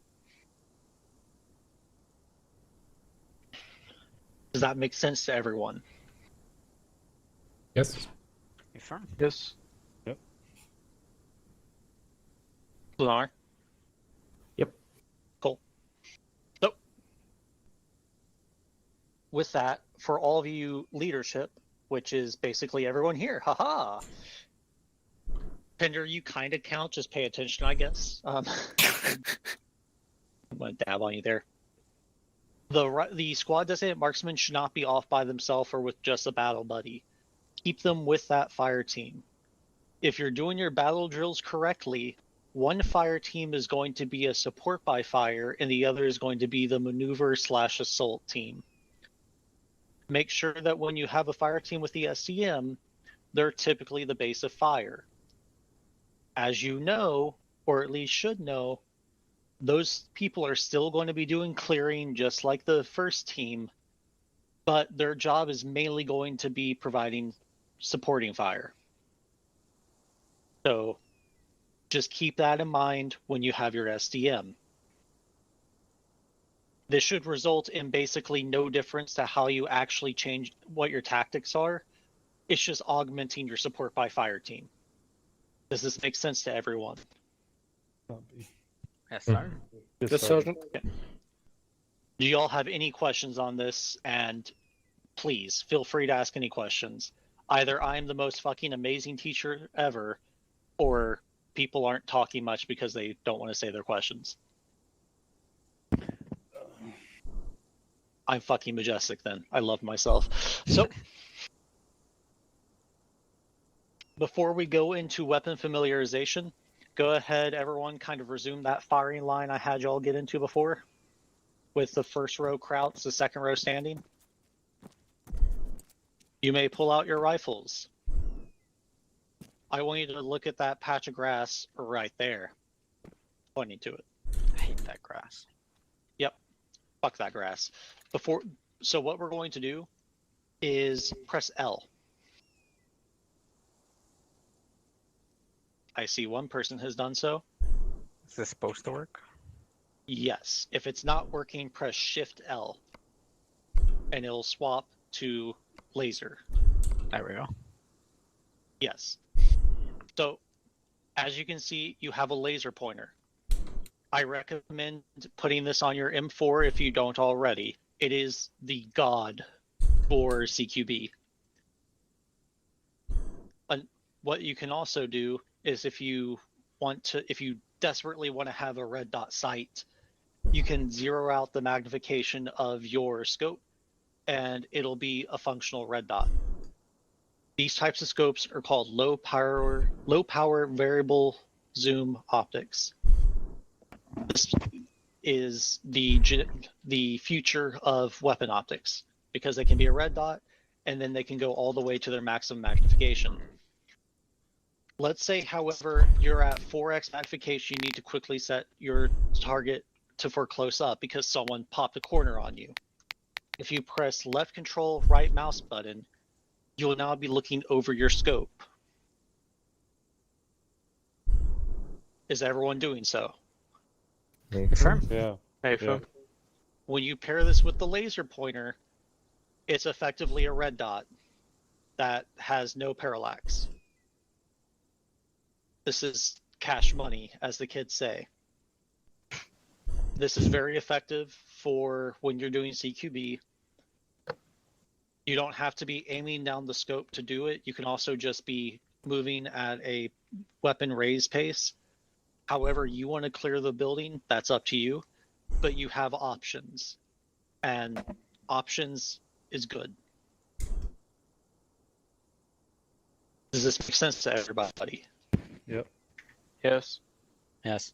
Does that make sense to everyone? Yes. Affirm. Yes. Lunar? Yep. Cool. So, with that, for all of you leadership, which is basically everyone here, haha, Pinder, you kind of count. Just pay attention, I guess. I'm going to dab on you there. The squad designated marksman should not be off by themselves or with just a battle buddy. Keep them with that fire team. If you're doing your battle drills correctly, one fire team is going to be a support by fire, and the other is going to be the maneuver/assault team. Make sure that when you have a fire team with the SCM, they're typically the base of fire. As you know, or at least should know, those people are still going to be doing clearing just like the first team, but their job is mainly going to be providing supporting fire. So just keep that in mind when you have your SDM. This should result in basically no difference to how you actually change what your tactics are. It's just augmenting your support by fire team. Does this make sense to everyone? Yes, sir. Yes, Sergeant. Do you all have any questions on this? And please feel free to ask any questions. Either I'm the most fucking amazing teacher ever, or people aren't talking much because they don't want to say their questions. I'm fucking majestic then. I love myself. So, before we go into weapon familiarization, go ahead, everyone, kind of resume that firing line I had y'all get into before, with the first row Krauts, the second row standing. You may pull out your rifles. I want you to look at that patch of grass right there. Pointing to it. I hate that grass. Yep. Fuck that grass. So what we're going to do is press L. I see one person has done so. Is this supposed to work? Yes. If it's not working, press Shift L. And it'll swap to laser. There we go. Yes. So, as you can see, you have a laser pointer. I recommend putting this on your M4 if you don't already. It is the god for CQB. And what you can also do is if you desperately want to have a red dot sight, you can zero out the magnification of your scope and it'll be a functional red dot. These types of scopes are called low power variable zoom optics. This is the future of weapon optics because they can be a red dot and then they can go all the way to their maximum magnification. Let's say, however, you're at 4x magnification, you need to quickly set your target for close up because someone popped a corner on you. If you press left control, right mouse button, you will now be looking over your scope. Is everyone doing so? Confirm. Yeah. Hey, Yeah. When you pair this with the laser pointer, it's effectively a red dot that has no parallax. This is cash money, as the kids say. This is very effective for when you're doing CQB. You don't have to be aiming down the scope to do it. You can also just be moving at a weapon raise pace. However you want to clear the building, that's up to you. But you have options. And options is good. Does this make sense to everybody? Yep. Yes. Yes.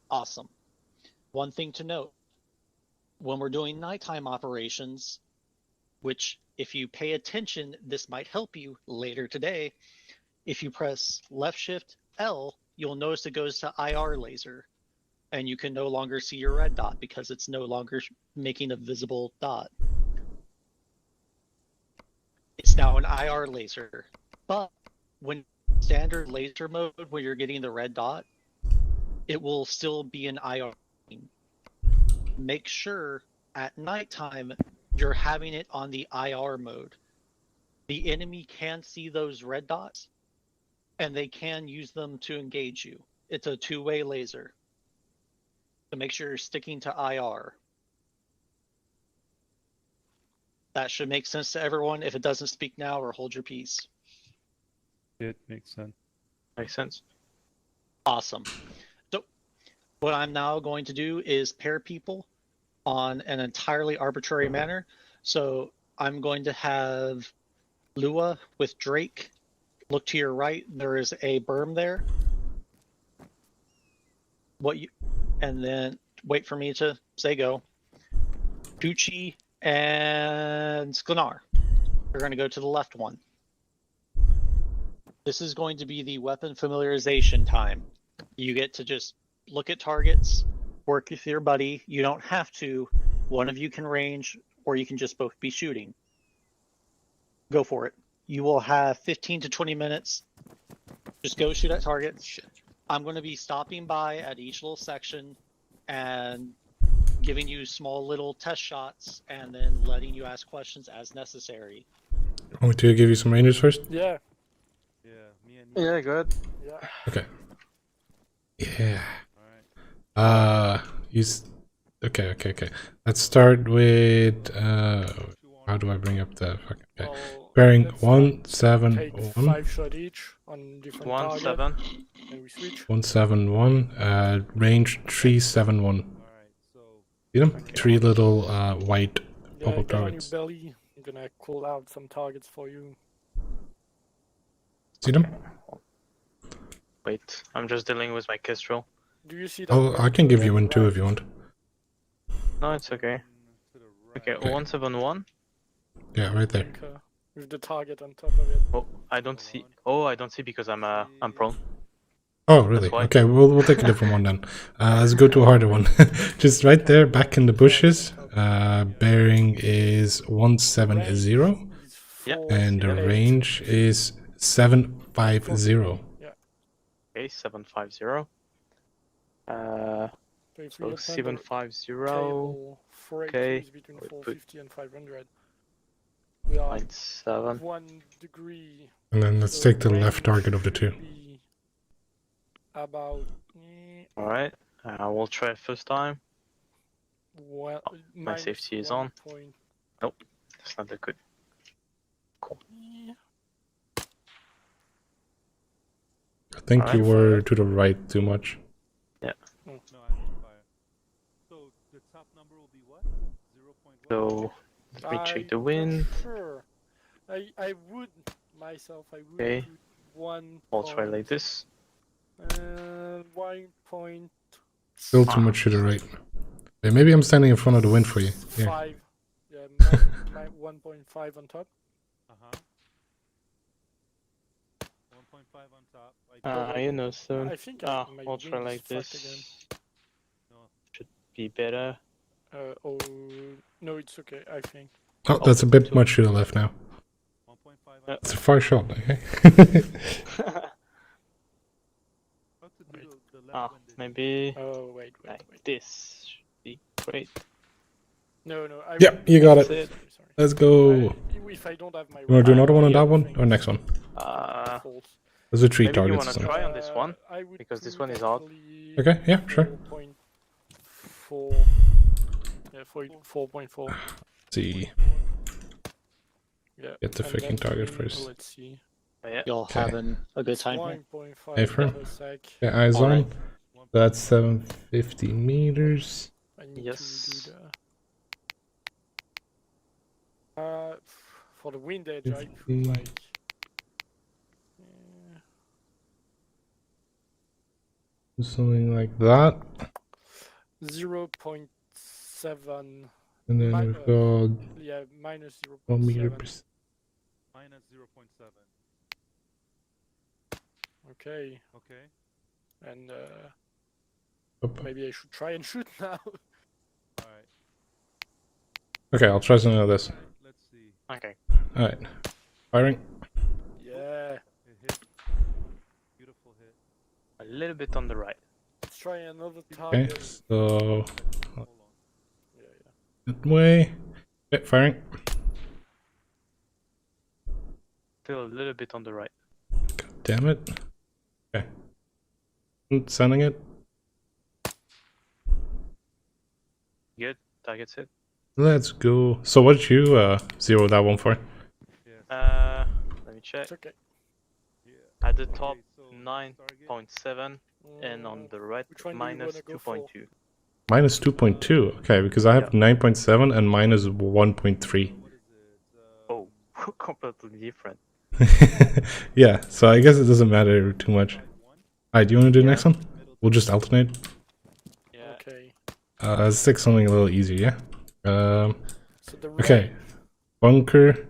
Awesome. One thing to note, when we're doing nighttime operations, which if you pay attention, this might help you later today. If you press left shift L, you'll notice it goes to IR laser and you can no longer see your red dot because it's no longer making a visible dot. It's now an IR laser, but when standard laser mode, when you're getting the red dot, it will still be an IR. Make sure at nighttime you're having it on the IR mode. The enemy can see those red dots and they can use them to engage you. It's a two-way laser. So make sure you're sticking to IR. That should make sense to everyone. If it doesn't, speak now or hold your peace. It makes sense. Makes sense. Awesome. So what I'm now going to do is pair people on an entirely arbitrary manner. So I'm going to have Lua with Drake. Look to your right. There is a berm there. And then wait for me to say go. Tucci and Sklenar. You're going to go to the left one. This is going to be the weapon familiarization time. You get to just look at targets, work with your buddy. You don't have to. One of you can range, or you can just both be shooting. Go for it. You will have 15 to 20 minutes. Just go shoot at targets. I'm going to be stopping by at each little section and giving you small little test shots and then letting you ask questions as necessary. Want me to give you some rangers first? Yeah. Yeah, me and you. Yeah, good. Yeah. Okay. Yeah. Alright. Okay. Let's start with how do I bring up the fucking okay. Well, Bearing let's, take 171 5 shot each on different 1, target, 7. and we switch. 171 range 371. Alright, so See them? 3 little white Yeah, pop-up get on your targets. belly. I'm gonna call out some targets for you. See them? Wait, I'm just dealing with my Kestrel. Do you see that? Oh, I can give you one too right? if you want. No, it's okay. to the right. Okay, Okay. 171. Yeah, right there. Bunker with the target on top of it. Oh, I don't see. Oh, I don't see because I'm prone. Oh, really? why. Okay, we'll take a different one then. Let's go to a harder one. Just right there, back in the bushes. Bearing is 170, Yeah. and the range is 750. Okay, 750. So if we So open the 750. table, 4 okay. HPs between Wait, 450 and 500. We are 7. 1 degree. And then let's so take the left range target of the should two. be About Alright, we'll try it first time. well, My safety is on. That's not that good. I think Alright. you were to the right too much. No, I didn't fire. So the top number will be what? 0.1? So let me check the wind. Sure. I would myself. I would Okay. put 1. I'll try like this. 1 point. Still too much to the right. Yeah, maybe I'm standing in front of the wind for you. Yeah. 5. Yeah, 1.5 on top. Uh-huh. 1.5 on top. Like You know, soon. I think my I'll try wing is like fucked this. No. Should be better. Oh no, it's okay. I think. Oh, that's a bit much to the left now. 1.5 on It's a far shot, okay? How to do the left when they Maybe Oh wait. like this should be great. No. Yeah, you got it. That's it. Sorry. Let's go. If I don't have my. You want to do another one on yeah, that one? thing Or next one? false. Those are 3 Maybe you targets. wanna so- try on this one? I would Because this put one is hard. actually Okay, yeah, sure. 4.4. Yeah, 4.4. Let's see. Yeah. Get the and freaking then target wing, first. Let's see. Yeah. Y'all Okay. having a good time here? 1.5 Hey, firm. per sec. Yeah, eyes All on. right. That's 750 meters. I need Yes. to do the. For the wind edge, I put 50. like. Something like that. 0.7. And then Mi- we've got Yeah, minus 1 meter 0.7. per minus 0.7. Okay, Okay. and Up. maybe I should try and shoot now. Alright. Okay, I'll try something like this. Let's see. Okay. Alright. Firing. Yeah, It hit. Beautiful hit. A little bit on the right. let's try another Okay, target. so Hold on. Yeah. that way. Okay, firing. Still a little bit on the right. God damn it. Okay. Sending it. Good. Target's hit. Let's go. So what did you zero that one for? Let me check. It's okay. Yeah. At the Okay, top, so 9.7. target. and on the right, Which one do you minus wanna go for? 2.2. Minus 2.2. Okay, because I have 9.7 and minus 1.3. Oh, completely different. Yeah, so I guess it doesn't matter too much. Alright, do you want to do the Yeah. next one? We'll just alternate. Yeah. Okay. Let's take something a little easier, yeah? So the Okay. range Bunker, is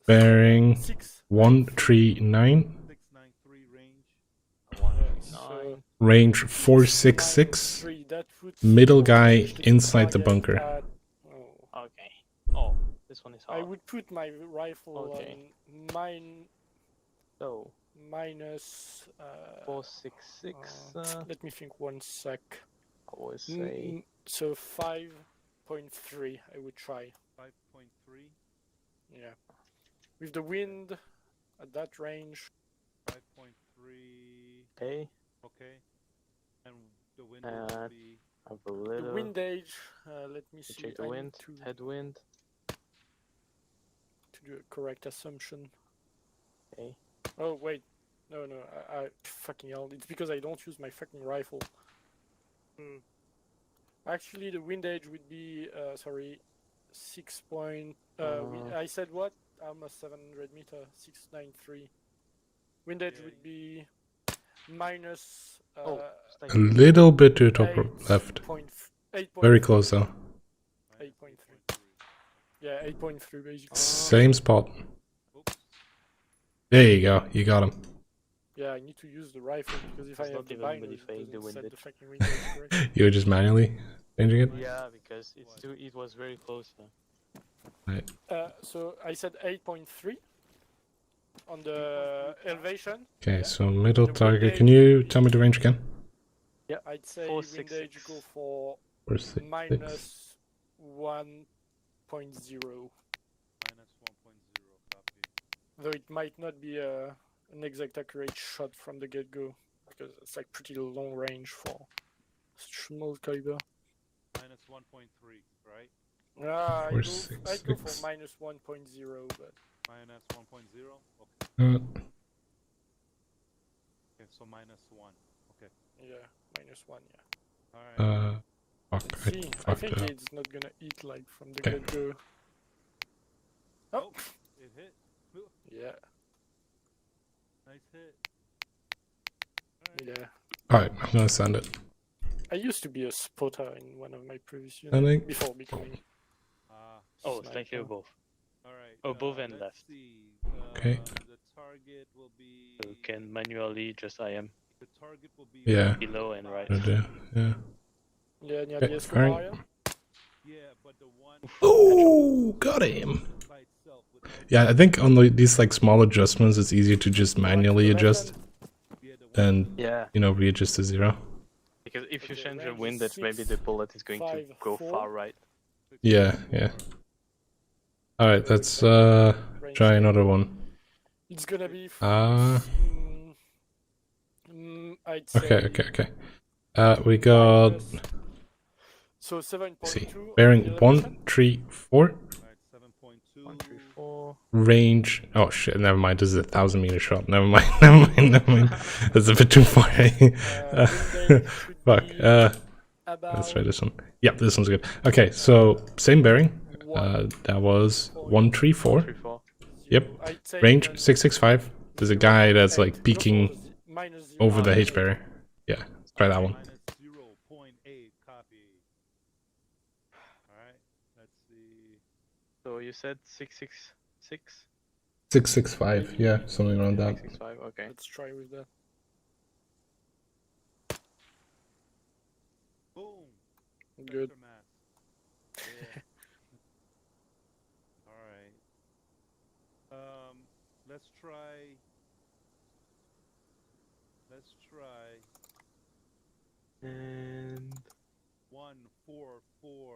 bearing 6. 139, 693 range. So range 466, 3, that would middle still guy push the inside the target bunker. at- Okay. Oh, this one is I hard. would put my rifle Okay. on So, minus. 466. Let me think 1 sec. Always say. So 5.3, I would try. 5.3. Yeah. With the wind at that range. 5.3. Okay. Okay. And the wind will be. I have a The little. wind age, let me see. Check the I need wind. Headwind. to do a correct assumption. Okay. Oh, wait. No, I fucking hell. It's because I don't use my fucking rifle. Actually, the wind age would be, sorry, 6 point... I said what? Almost 700 meter, 693. Wind age would be minus... A little bit to top left. 8. Very close though. 8.3. Yeah, 8.3 basically. Same spot. There you go. You got him. Yeah, I need to use the rifle because if It's I not have the even binary, modifying it the doesn't set windage. the fucking wind age correct. You were just manually changing it? Yeah, because it was very close. Right. So I said 8.3 on the elevation. Okay, so middle The wind target. age Can you would be- tell me the range again? I'd say wind age 466. go for 466. minus 1.0. Minus 1.0. Copy. Though it might not be an exact accurate shot from the get-go because it's like pretty long range for small caliber. Minus 1.3, right? I'd go for 466. minus 1.0, but Minus 1.0. Okay. Uh, Okay, so minus 1. Okay. yeah, minus 1, yeah. Alright. fuck. Let's see. I fucked think it up. it's not gonna eat like from the Okay. get-go. Oh, It hit. yeah, Nice hit. yeah. Alright, I'm gonna send it. I used to be a spotter in one of my previous I units think- before becoming. Oh, thank you sniper. both. Alright. Above and let's left. See. Okay. The target will be. So you can manually just IM The target will be. Yeah. below and right. Yeah. Yeah, near Okay, the escape alright. area. Yeah, but the one Oh, got him. by itself without Yeah, I think on these like small adjustments, it's easier to just manually adjust yeah, the one and Yeah, readjust to 0. because if you Okay, change the range is windage, maybe 6, the bullet is going to 5, go 4. far right. Yeah. All right, let's Range try 7. another one. It's gonna be. I'd say. Okay. We got. minus- So Let's see. 7.2. Bearing 134. Alright, 7.2. 1, 3, 4. Range. Oh shit! Never mind. This is a 1,000-meter shot. Never mind. That's a bit too far. Fuck. Let's try this one. Yeah, this one's good. Okay, so same bearing. That was 134. 3, 4. Yep. Range 665. There's a guy that's like peeking over the H barrier. Yeah, let's try that one. Minus 0.8 copy. Alright, let's see. So you said 666? 665. Yeah, something around that. 665, okay. Let's try with that. Boom! Good. Vector mass. Yeah. Alright. Let's try. And 144.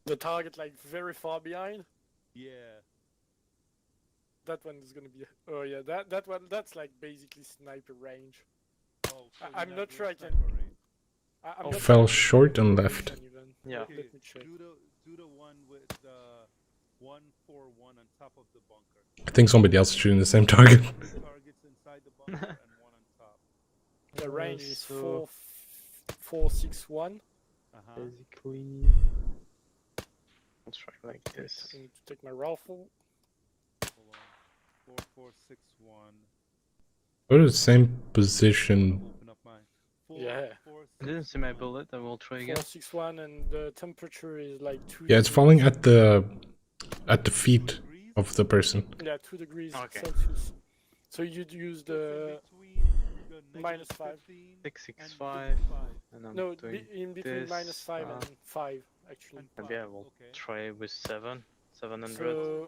The target like very far behind. Yeah. That one is gonna be. Oh yeah, that one. That's like basically sniper range. Oh, so I'm you not have sure I your can- sniper range. I'm Oh, not fell sure short and the left. position even. Yeah. Okay, Let me check. do the one with the 141 on top of the bunker. I think somebody else is shooting the same target. 2 targets inside the bunker and 1 on the range is so 461. basically. I'll try like this. I need to take my rifle. Hold on. 4461. Go to the same position. Open up mine. Yeah. I didn't see my bullet. I will try again. 461, and the temperature is like 2 Yeah, it's degrees. falling at the feet of the person. Yeah, 2 degrees Okay. Celsius. So you'd use the -5. 665. And I'm No, doing in between this, -5 and 5 actually. maybe I will try with 700. So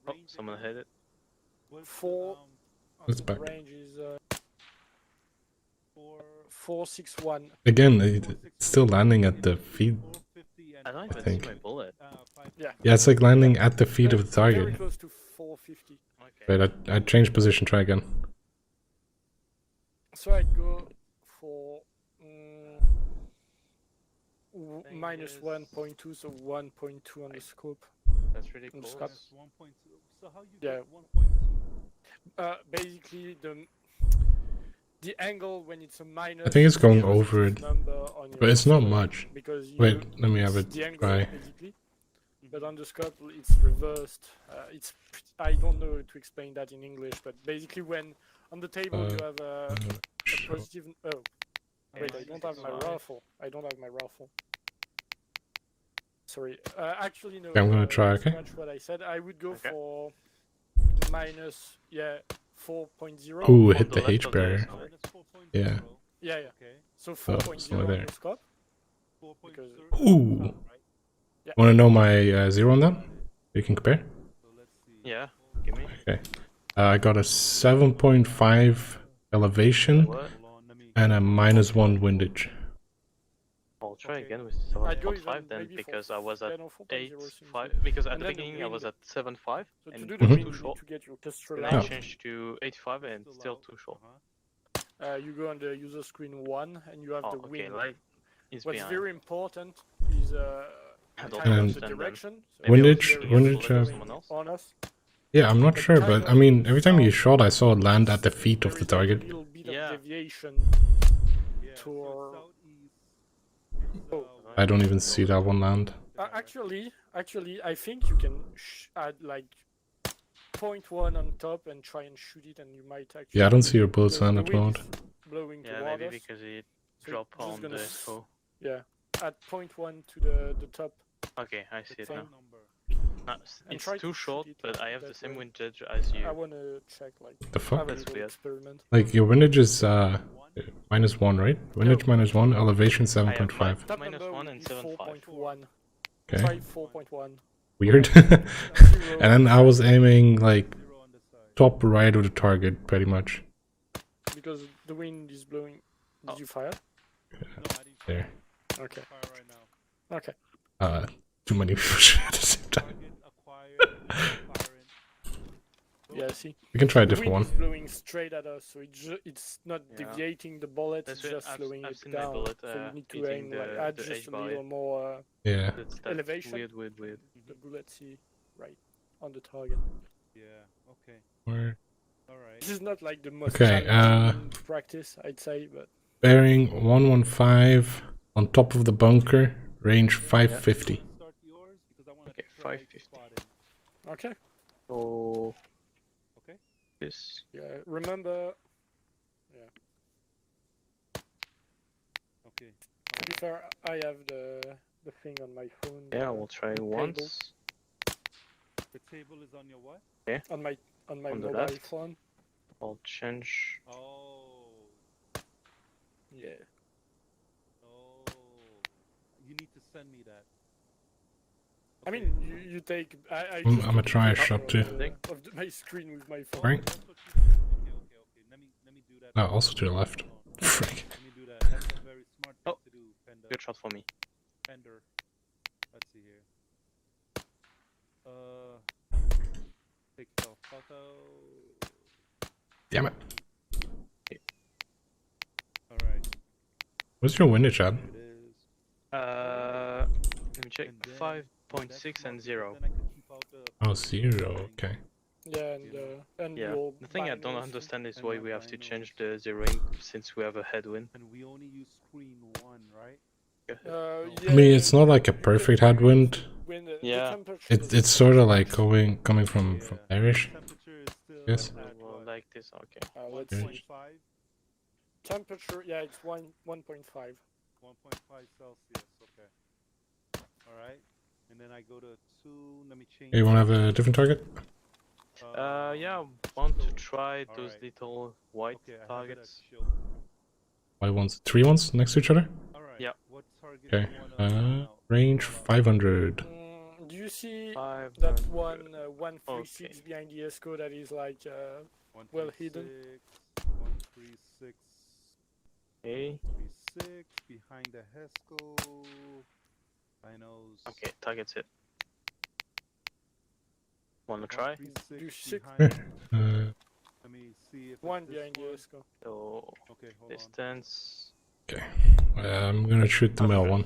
Oh, someone hit it. 4. It's The back. range is 461. Again, it's still landing at the feet. I don't even think. see my bullet. Yeah. Yeah, it's like landing at the feet of the Very target. close to 450. Okay. Wait, I changed position. Try again. So I go for minus is- 1.2, so 1.2 on the scope. That's really I'm close. stuck. 1.2. So how you Yeah. get 1.2? Basically, the angle when it's a minus. I think it's going shows a over fixed it, number on but your it's not scope, much. Because Wait, let me have it's it the angle, try. basically. But on the scope, it's reversed. I don't know to explain that in English, but basically, when on the table you have a positive. Oh, wait, I don't have my rifle. I don't have my rifle. Sorry. Actually, no. Okay, I'm gonna try, okay? Scratch what I said. I would go Okay. for minus, 4.0. Ooh, On hit the the left H of the barrier. scope. Minus 4.0. Yeah. Yeah. Okay. So Oh, 4.0 somewhere on there. the scope. 4.0. Ooh. Right? Yeah. Want to know my zero on that? You can compare. So let's see. Yeah, give me. I got a 7.5 elevation What? Hold on, let me. and a -1 windage. I'll try Okay. again with I'd go 7.5 even then maybe because for I was at 10 or 4.0 seems 8.5 good. because at And the then the beginning I was wind. at 7.5 So to and do it the was wind, too you need short. to get your cluster Then line. I Oh. changed to 8.5 and still too short. You go on the user screen 1, and you have Oh, the okay, wind. light is What's behind. very important is I don't kind of the understand them. direction. So Maybe I was Windage- shooting windage, a bullet at uh, someone else. on us. Yeah, I'm not But sure, kind but of I mean, every time you south, shot, I saw it land at the feet there of the is like target. a little bit Yeah. of deviation. Yeah, so Tour- southeast. It's, Oh. I don't even see that one land. Actually, I think you can add like 0.1 on top and try and shoot it, and you might actually. Yeah, I don't see your bullets because land the at the wind moment. is blowing Yeah, toward maybe us. because it So dropped it's just on gonna the s- skull. Yeah, add 0.1 to the top. Okay, I see it Same now. number. And It's try to too shoot short, it but I like have the that same way. windage as you. I wanna check like The fuck? have a That's little weird. experiment. Like, your windage is -1, right? Windage -1, elevation I have 7.5. Top minus number 1 would and be 7.5. 4.1. Okay. Try 4.1. Weird. Zero. And then I was aiming, like, 0 on the side. top right of the target, pretty much. Because the wind is blowing. Did Oh. you fire? No, I didn't There. Okay. fire right now. Okay. Too many people shooting at the same time. Target acquired. Firing. Yeah, see. We can try a The different wind one. is blowing straight at us, so it's not Yeah. deviating the bullet, That's it's it, just I've- slowing I've it seen my down. bullet, So you need to hitting aim like the- add the just edge a barrier. little more Yeah. That's elevation. weird. the bullet see right on the target. Yeah, okay. Where- Alright. This is not like the most Okay, challenging practice, I'd say, but Bearing 115 on top of the bunker, range 550. Start yours because I want Okay, to try 550. spotting. okay. So Okay. this Yeah, remember. Okay. To be fair, I have the thing on my phone. yeah, we'll try the once. The table is on your what? on my On the mobile left. phone. I'll change. Oh. Yeah. Oh. You need to send me that. I Okay. mean, you take. I I'm just gonna took a try a picture shot of too. the- of my screen with my phone. Right. That's what you do. Okay. Let me do that. No, also to the left. Hold on. Frick. Let me do that. That's a very smart thing Oh. to do, Panda. Good shot for me. Pender. Let's see here. Take the photo. Damn it. Alright. What's your windage at? It is. Let me check. And then- 5.6 and 0. Then I can keep out the Oh, 0. Okay. Yeah, You know? and Yeah. you'll The thing I bind don't also. understand is And why my we have to binos. change the zeroing since we have a headwind. And we only use screen 1, right? Yeah, I mean, it's not like a you can perfect use headwind. when Yeah. the temperature It's sort of like coming from Yeah. bearish. Temperature is still Yes. at Well, what? like this, okay. Let's see. 1.5? Temperature, yeah, it's 1.5. 1.5 Celsius, okay. Alright. And then I go to 2, let me change. You want to have a different target? Yeah, want to so- try those alright. little white Okay, I have it at targets. show. White ones, 3 ones next to each other? Alright. Yeah. What target Okay. do you wanna now Range call out? 500. Do you see 500. that 136 Okay. behind the ESCO that is like well hidden? 136. Okay. 136 behind the HESCO. Binos. Okay, target's hit. Wanna try? 136 You should- behind. Uh, Let me see if One it's this behind the one. ESCO. So Okay, hold on. distance. okay. I'm gonna shoot the middle one.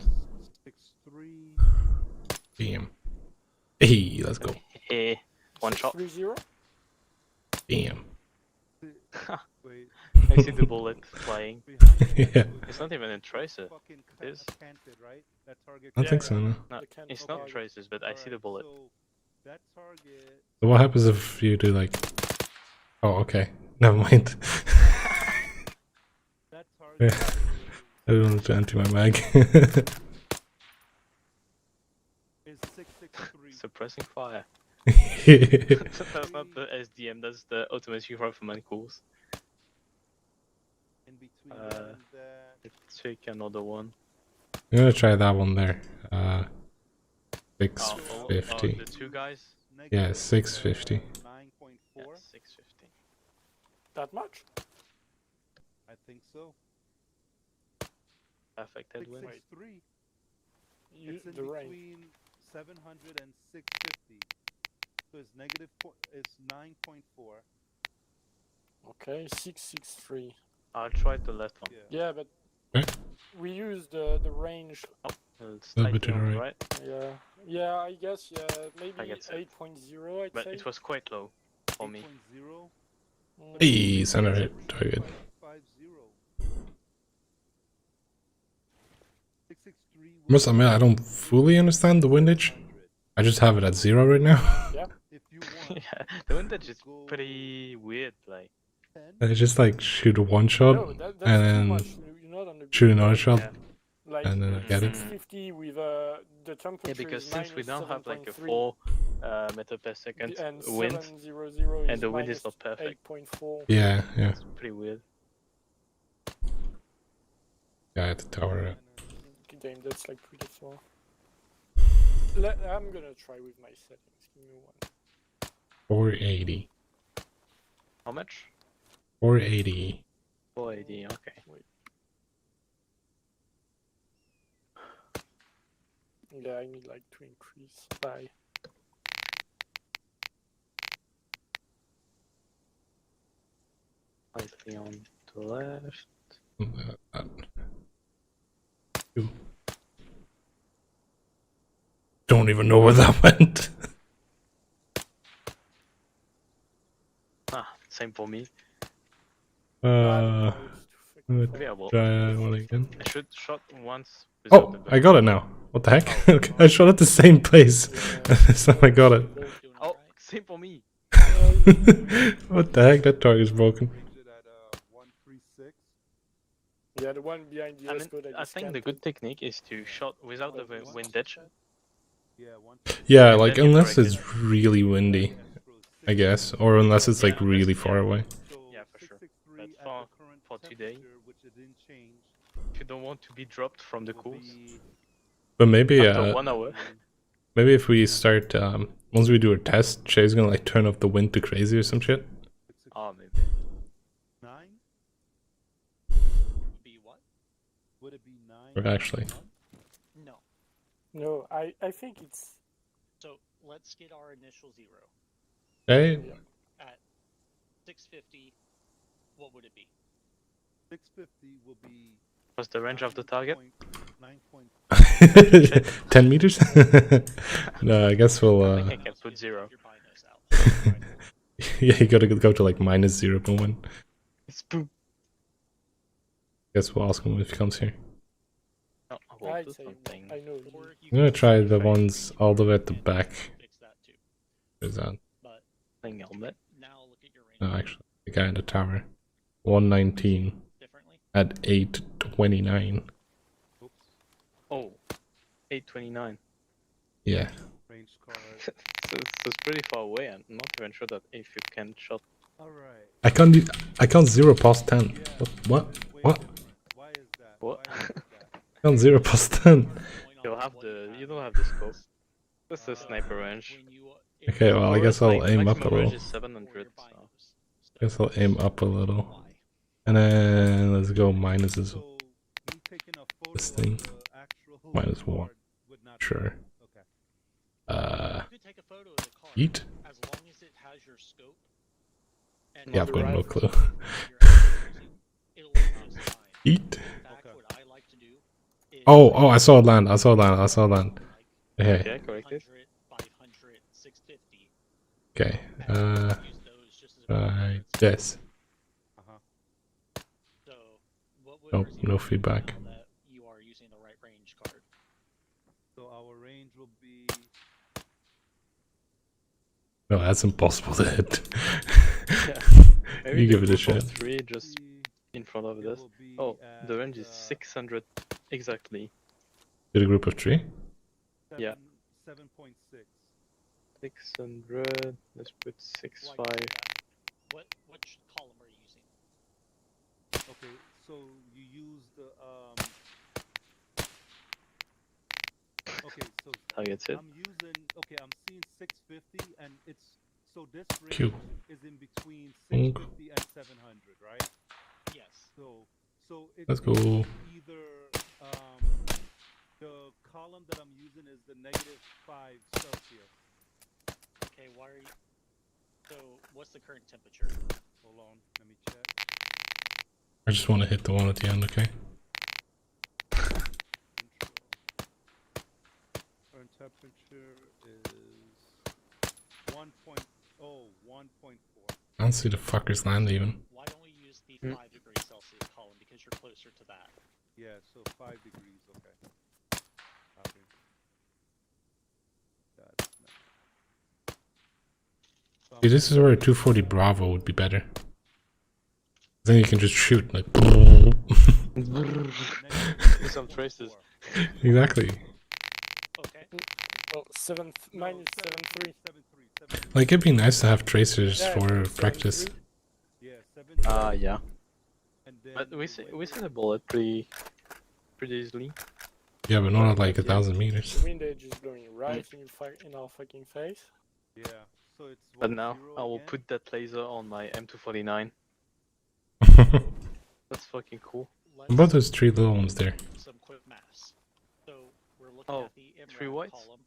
6-3. Bam. Hey, let's go. Hey, one shot. 3-0. Bam. Wait. I see the bullet flying. Behind the Yeah. HESCO, It's not even a tracer. fucking It is. canted, right? That target. I think so, no? No, The can- it's okay. not tracers, but I see the Alright, bullet. So that target. So what happens if you do like... Oh, okay. Never mind. That Yeah. target. I don't want to empty my mag. Is 663. Suppressing fire. I'm That's not the SDM, that's the automatic rifle manuals. In between that Uh, and that. Let's take another one. gonna try that one there. Oh, 650. the two guys? Yeah, 650. 9.4. Yeah, 650. That much? I think so. Perfect headwind. 663. You, It's in the range. between 700 and 650. So it's negative. It's 9.4. Okay, 663. I'll try the left one. Yeah. Yeah, but Okay. we use the range. It's Little bit slightly to the on the right. right, Yeah, yeah, I guess maybe get it. 8.0. I'd but say. it was quite low for me. 8.0. Hey, center hit target. 50. 663. Must admit, I don't fully understand the windage. I just have it at 0 right now. If you want, Yeah, the windage is pretty weird, like. 10. I just like shoot a one shot No, that's and too then much. You're not on the shoot another shot Yeah. like and then I get it. 650 with the temperature. Yeah, because is since we now have like a 7.3, 4 meter per second and wind, 700 and the wind is not perfect. 8.4. Yeah, yeah. it's pretty weird. Yeah, at the tower. Damn, that's like pretty far. I'm gonna try with my settings. Give me one. 480. How much? 480. 480, okay. Yeah, I need like to increase by. Slightly on the left. Two. Don't even know where that went. Ah, same for me. Let's Maybe I will. try that one again. I should shot once. Oh, I got it now. What the heck? Okay, I shot at the same place. So I got it. Oh, same for me. What the heck? That target's broken. Range it at 136. Yeah, the one behind the I mean, ESCO that I is think the canted. good technique is to shot without the windage. Yeah, 136. Yeah, And like then you unless correct it's really windy, I guess, or unless it's like Yeah, really unless- far yeah. away. Yeah, for sure. 663 But at the for current today, temperature, which it didn't change, if you don't want to be dropped from the will course be But maybe, after 1 hour. maybe if we start, once we do a test, Shay's gonna like turn off the wind to crazy or some shit. 669. Oh, maybe. Be what? Would it be 9? Or actually, No. No, I think it's So let's get our initial 0 hey, at 650. What would it be? 650 will be. What's the range of the target? 9. 10 meters? No, I guess we'll, I think I can put 0. Your binos out. Yeah, you gotta go to like minus 0.1. It's poop. Guess we'll ask him if he comes here. Oh, I will I'd do say something. I know you. Or you I'm gonna can try just the try ones all the way at the back. Fix that too. There's that. But Playing helmet. now look at your range. No, actually, the guy in the tower. 119 Differently. at 829. Oops. Oh, 829. Yeah. Range card. So it's pretty far away. I'm not even sure that if you can shot. Alright. I can't 0 past 10. Yeah, What? this is way What? different. Why is that? What? Why is that? I can't 0 past 10. You don't have the scope. That's a sniper range. Okay, well, I Or guess it's I'll like aim up a maximum range little. is 700. So. Guess I'll aim up a little. And then let's go minuses. So, me taking a photo This of thing. the actual Minus 1. card would not Sure. Okay. You could take a photo of the card Eat? as long as it has your scope. And Yeah, I've got no clue. it'll look just fine. Eat? In fact, what I like to do is Oh, I saw it land. I saw land. Hey. Okay, corrected. 100, 500, 650. Okay. And use those just as a Right. reference. Yes. So, what would Nope, Brazil no do feedback. now that you are using the right range card? So our range will be No, that's impossible to hit. Maybe You the give it a group of shot. 3 just in front of it this. will be Oh, the at, range is 600 exactly. Did a group of 3? Yeah. 7.6. 600. Let's put 6.5. What column are you using? Okay, so you use the okay, so Targets it. I'm seeing 650 and it's so this range Q. is in between Mm. 650 and 700, right? Yes. So it's Let's go. either the column that I'm using is the -5 Celsius. Okay, why are you... So, what's the current temperature? Hold on, let me check. I just want to hit the one at the end, okay? Control. Current temperature is 1.0, 1.4. I don't see the fuckers land even. Why don't we use the 5 degrees Celsius column? Because you're closer to that. Yeah, so 5 degrees, okay. Copy. That's not... So I'm See, this is where a 240 Bravo would be better. Then you can just shoot, like... With some traces. Exactly. Okay. Well, minus 7.3. 7.3. Like, it'd be nice to have tracers Yeah, for 7.3. practice. Yeah, 7. Yeah. And then But we the see wind- the bullet pretty easily. Yeah, but not at like 1,000 meters. The wind edge is blowing right in our fucking face. Yeah, so it's But what, now 0 I will again? put that laser on my M249. That's fucking cool. Let's About those 3 little ones there. some quick maths. So, we're looking Oh, at the 3 MRAP whites? column.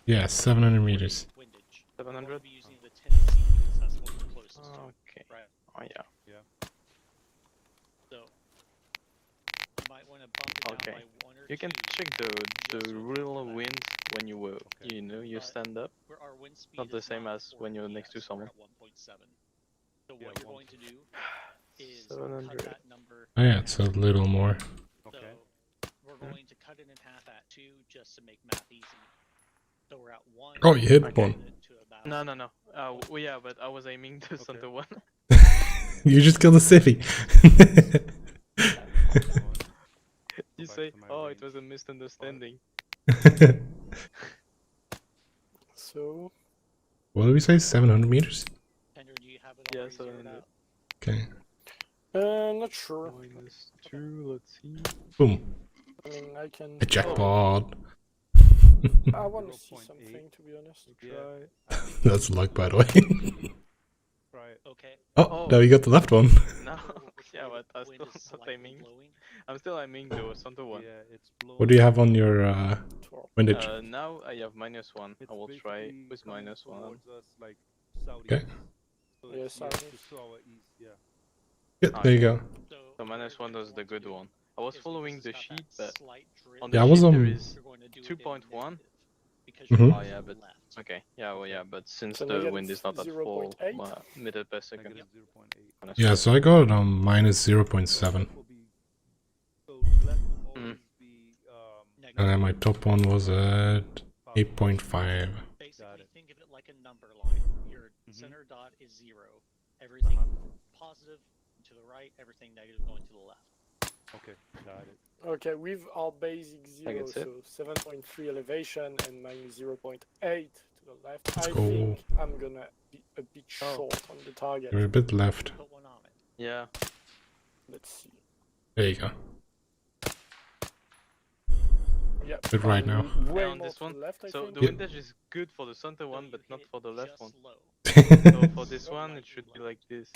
Yeah, 700 meters. Windage. 700? We'll be using the Tennessee because that's what we're closest to. Okay. Right. Oh yeah. So, you might want to bump it Okay. down by 1 or 2. You can check the real wind when you you But stand up. where our wind speed Not the is same not as when 40 you're next to PS, we're someone. at 1.7. So what Yeah, you're going to do is 700. cut that number. Oh yeah, it's a little more. Okay. So we're going to cut it in half at 2 just to make math easy. So we're at 1. Oh, you hit Okay. one. To about No. Well, yeah, but I was aiming the center one. You just killed the civvy. You Back say, to my oh, range. it was a misunderstanding. So, What did we say? 700 meters? Tender, do you have it Yeah, already zeroed 700. out? Okay. not sure. -2, let's see. Boom. I mean, I can. A jackpot. I want to see 0.8. something, to be honest. Yeah. That's luck, by the way. Try it. Okay. Oh, now you got the left one. No, So it looks yeah, like but I wind still is not slightly aiming. blowing. I'm still aiming the center one. Yeah, it's blowing. What do you have on your 12. windage? Now I have -1. It's I will try basically with coming -1. towards us, like southeast. Okay. So Yeah, it's southeast. just to our east, yeah. Yeah, there you go. So -1 was the good one. I was following the sheet, but on the Yeah, I was sheet on- there is You're going to do it in 2.1. negative. because you're Mhm. going Oh, yeah, to the but- left. Okay, yeah, well, yeah, but since So the negative wind is not at full 0.8? meter per second, Negative 0.8. gonna Yeah, swap. so I got minus 0.7. Left will be, so left will always be Negative. And then my top one was at 8.5. Basically, it. think of it like a number line. Your Mhm. center dot is 0. Everything positive to the right, everything negative going to the left. Okay, got it. Okay, with our basic zero, it's it. so 7.3 elevation and minus 0.8 to the left, I go. think I'm gonna be a bit Oh. short on the target. You're a bit left. Put one on it. Yeah, Let's see. There you go. Yeah, Good right now. Way on more this to one, the left, I so think. the Yeah. windage is good for the center So one, you but not hit for the left just one. low. So for this one, it should be like this.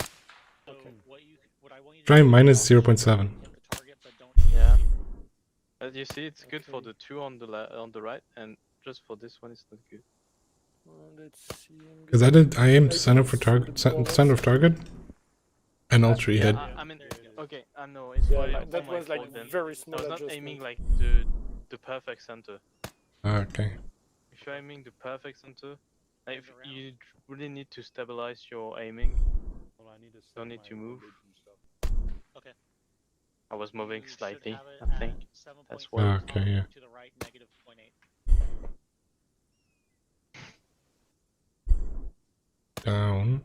So Okay. what I want you to Try do minus is 0.7. hit the target, but don't hit Yeah. zero. As you see, it's good for Okay. the two on the right, and just for this one, it's not good. Let's see. I'm Because I gonna did, I aimed try center to for see target, the bonus. center of target, and all three hit. I mean, okay, I know it's Yeah, my, like, that all my was like fault then. very I small was not adjustment. aiming like the perfect center. Okay. If you're aiming the perfect center, like, Move around. you really need to stabilize your aiming. Well, I need to Don't set need my to move. voltage and stuff. Okay. I was moving You should slightly, have it I think. at 7.5 That's top, why. Okay, yeah. to the right, negative 0.8. Down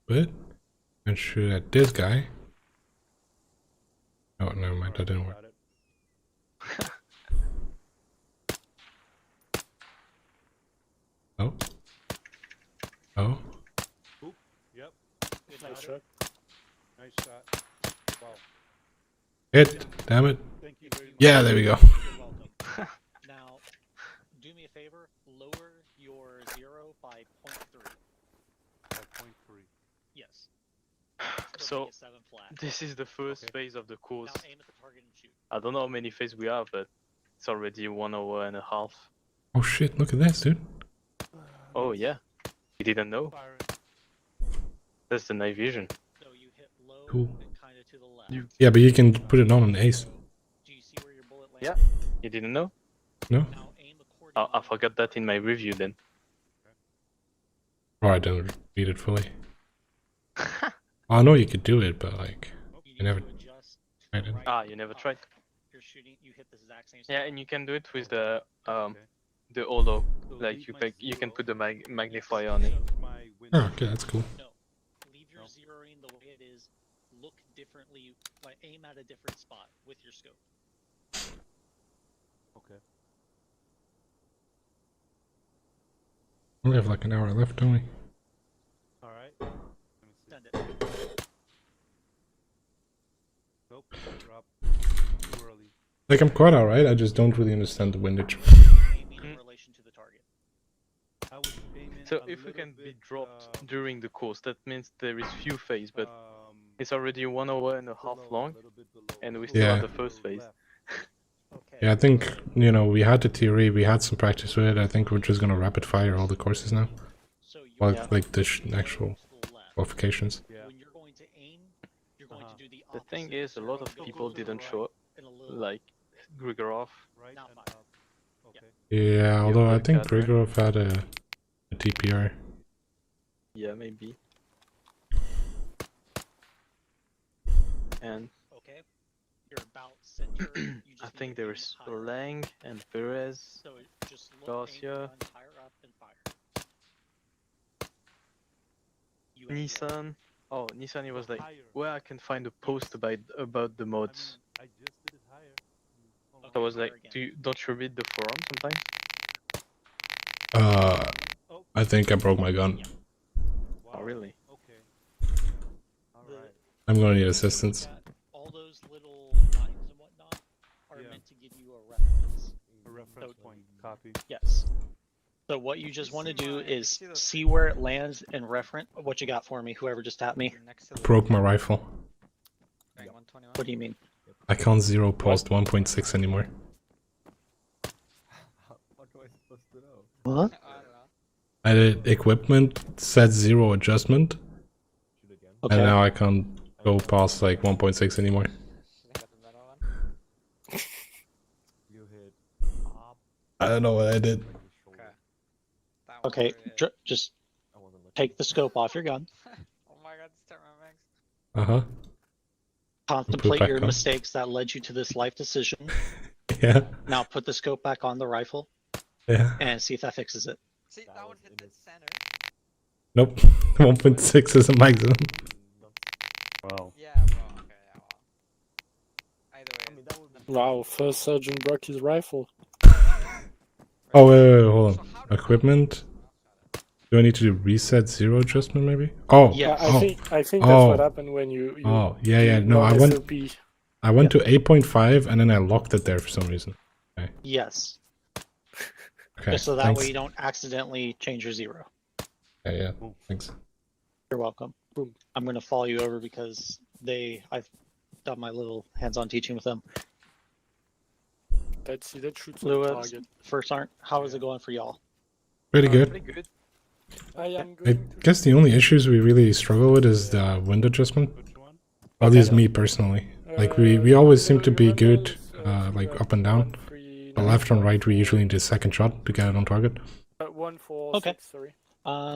a bit. And shoot at this guy. Oh, never mind, that didn't work. Got it. Oh. Oh. Yep, Good Nice job. shot. nice shot. Wow. Hit! Damn it. Thank you very much. Yeah, there we go. You're welcome. Now, do me a favor, lower your 0 by 0.3. 5.3. Yes. So, Still make it 7 flat. This is the first Okay. phase of the course. Now aim at the target and shoot. I don't know how many phases we have, but it's already 1 hour and a half. Oh shit, look at this, dude. Oh yeah, you didn't know? Firing. That's the night vision. So you hit low Cool. and kind of to the left. You- Yeah, but you can put it on an ace. Do you see where your bullet lands? Yeah. You didn't know? No? Now aim accordingly. I forgot that in my review then. Or I didn't read it fully. I know you could do it, but like, You I never need to adjust to tried the it. right Ah, and you never up. tried? You're shooting. You hit the exact same. Yeah, spot. and you can do it with the Okay. the holo. So Like leave you my can you can zero, put the magnifier on it. adjust my oh, window. okay, that's cool. No, leave your No. zeroing the way it is. Look differently. Like aim at a different spot with your scope. Okay. We have like an hour left, don't we? All right. Let me see. Send it. Nope. Drop. Too early. Like, I'm quite alright, I just don't really understand the windage. Aiming in Mm. relation to the target. I was aiming So a if we little can be bit, dropped during the course, that means there is few phases, but um, it's already 1 hour and a half below, long, a little bit below. and we A still Yeah. have little the first bit phase. left. Okay. Yeah, I think, you know, we had the theory, we had some practice with it. I think we're just gonna rapid fire all the courses now. So you're Well, Yeah. like the low actual to the left. qualifications. Yeah. When you're going to aim, you're going Uh-huh. to do the The opposite. thing is, a lot of Zero people to the didn't right show up, and a little like Grigorov. Right Now and fire. up. Okay. Yeah, although I other think cadre. Grigorov had a TPR. Yeah, maybe. And Okay. You're about center. You just I need think to there aim is higher. Lang and Perez. So just look, aim Garcia. the gun higher up and fire. You aim low. Nissan. Oh, Nissan, he was like, Higher. where I can find a post about the I mods. mean, I just did it higher. Hold on. I was fire like, again. don't you read the forum sometimes? Oh, I think I broke my gun. wow. Oh, really? Okay. All The- right. I'm gonna need Look assistance. at all those little lines and whatnot are Yeah. meant to give you a reference. A reference point. Copy. Yes. So what you just want to do is see where it lands and reference. What you got for me? Whoever just tapped me. Broke my rifle. What do you mean? I can't zero post 1.6 anymore. What? I did equipment, set zero adjustment, Okay. and now I can't go past like 1.6 anymore. You hit I don't know what I did. like his shoulder. Okay, just I wasn't looking. take the scope off your gun. Oh my god, this max. Uh-huh. Contemplate back your on. mistakes that led you to this life decision. Yeah. Now put the scope back on the rifle Yeah. and see if that fixes it. See, That that one was hit in the it. center. Nope. 1.6 is a maximum. Wow. Yeah, well, okay, yeah, well. Either way. I mean, that would be Wow, first Sergeant broke his rifle. Oh, wait, hold So on. how do- Equipment. Do I need to do reset zero adjustment maybe? Oh. Yes. I Oh. think that's what Oh. happened when you Oh, yeah. do No, I went non-SOP. to 8.5 and then I locked it there for some reason. Yes. Okay. Just so that thanks. way you don't accidentally change your zero. Yeah. Thanks. You're welcome. Boom. I'm going to follow you over because I've done my little hands-on teaching with them. That shoots on Lewis, target. First Sergeant, how is it going for y'all? Pretty good. Pretty good. I am I going to guess the only issues we really struggle with is the wind adjustment. Which one? At least me personally. Like we always seem to be good, like up and down. But left and right, we usually need a second shot to get it on target. 146, Okay. sorry.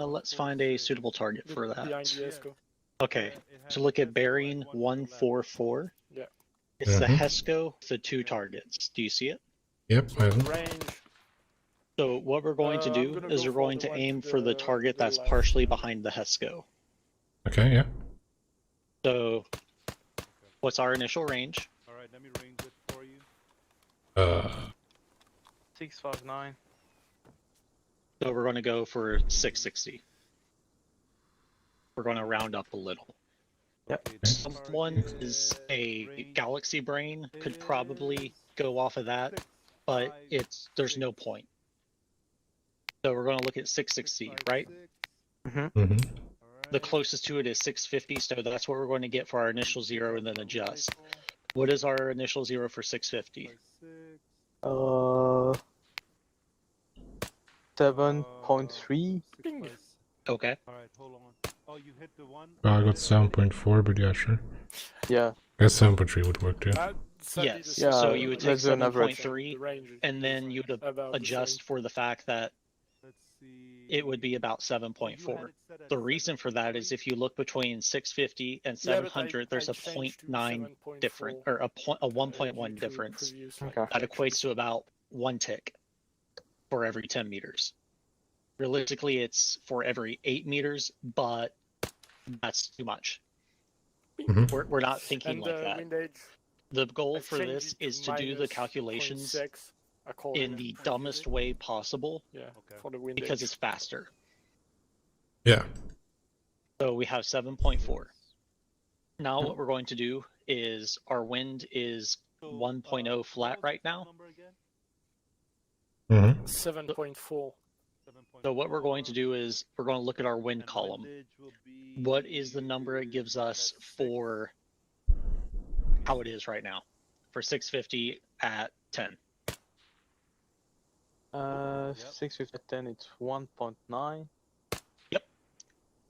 Let's find a suitable target for Behind that. the ESCO. Okay, so look at bearing 144. Yeah. It's the Mhm. HESCO with the 2 targets. Do you see it? Yep, I have them. Range. So what we're going to I'm do gonna is go we're for going the to one aim to for the the- target the that's left. partially behind the HESCO. Okay, yeah. So what's our initial range? All right, let me range it for you. 659. So we're going to go for 660. We're going to round up a little. Yep. Okay, this Someone target is a range galaxy brain could probably is go off of that, 6, but 5, there's no 6, point. So we're going to look at 660, 5, right? 6. Mm-hmm. All The right. closest to it is 650, so that's what we're going to get for our initial zero and then The adjust. rifle, What is our initial zero for 650? 5, 6. 7.3. 6, 5, 6. Okay. All right, hold on. Oh, you hit the one. I got 7.4, but yeah, sure. Yeah. I guess 7.3 would work too. Sadly, Yes. the Yeah, So same. you would take let's do an average. 7.3 The range is and then you would about the adjust same. for the fact that Let's see. it would be about You had 7.4. it set at The reason for that is 7.3. if you look between 650 and Yeah, but 700, there's I a changed to 0.9 7.4, different, or a due 1.1 to difference. previous, Okay. That equates to about 1 tick for every 10 meters. Realistically, it's for every 8 meters, but that's too much. Mhm. We're not thinking And like that. wind edge, The goal I for changed this it to is to do the minus calculations 0.6 according in the to- dumbest way possible Yeah, Okay. for the wind because edge. it's faster. Yeah. So we have 7.4. Now what we're going to do is our wind is So, 1.0 flat what was right the now. number again? Mm-hmm. 7.4. 7.4. So what we're going to do is we're going to look at our wind And column. windage will be What is the number it gives us at 6. for how it is right now for 650 at 10? 650 it's 1.9.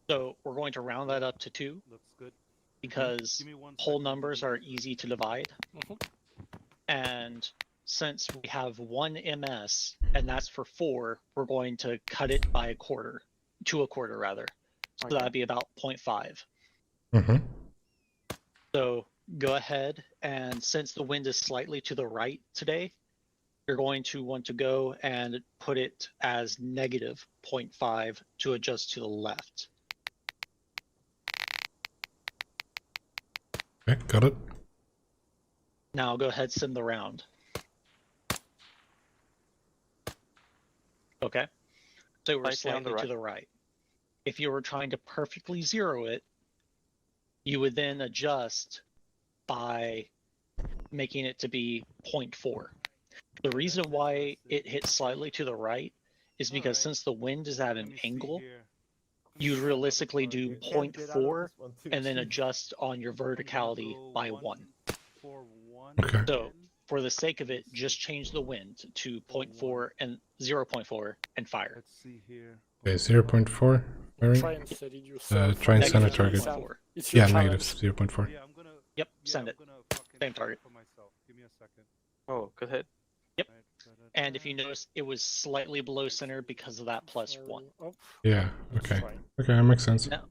So we're going to round that up to 2 Looks good. because Give me 1 whole second, numbers let me are easy to divide. Mhm. And since we have 1 MS and that's for 4, we're going to cut it by a quarter, to a quarter rather. So Okay. that'd be about 0.5. Mm-hmm. So go ahead, and since the wind is slightly to the right today, you're going to want to go and put it as negative 0.5 to adjust to the left. Okay, got it. Now go ahead, send the round. Okay, so we're Slightly on the slightly to the right. If you were trying to perfectly zero it, you would then adjust by making it to be 0.4. The reason why it hits slightly to the right is because Alright. since the wind is at Let an me see angle, here. you'd realistically do You can't get out of 0.4 this one too and then cheap. adjust on your I'm gonna verticality go by 1. 4, 1, Okay. So 10. for the sake of it, just change the wind to 0.4 and 0.4 and fire. Let's see here. Okay, 0.4. Bearing. Try and set it yourself. try and send a Negative target. 0.4. It's your Yeah, challenge. negative 0.4. Yeah, I'm gonna. Yep, Yeah, send I'm it. gonna fucking Same try target. for myself. Give me a second. Oh, good hit. Yep. Right, And if you notice, it was slightly below center because of that +1. Oh, Yeah. that's Okay. fine. Okay, that makes sense. Now,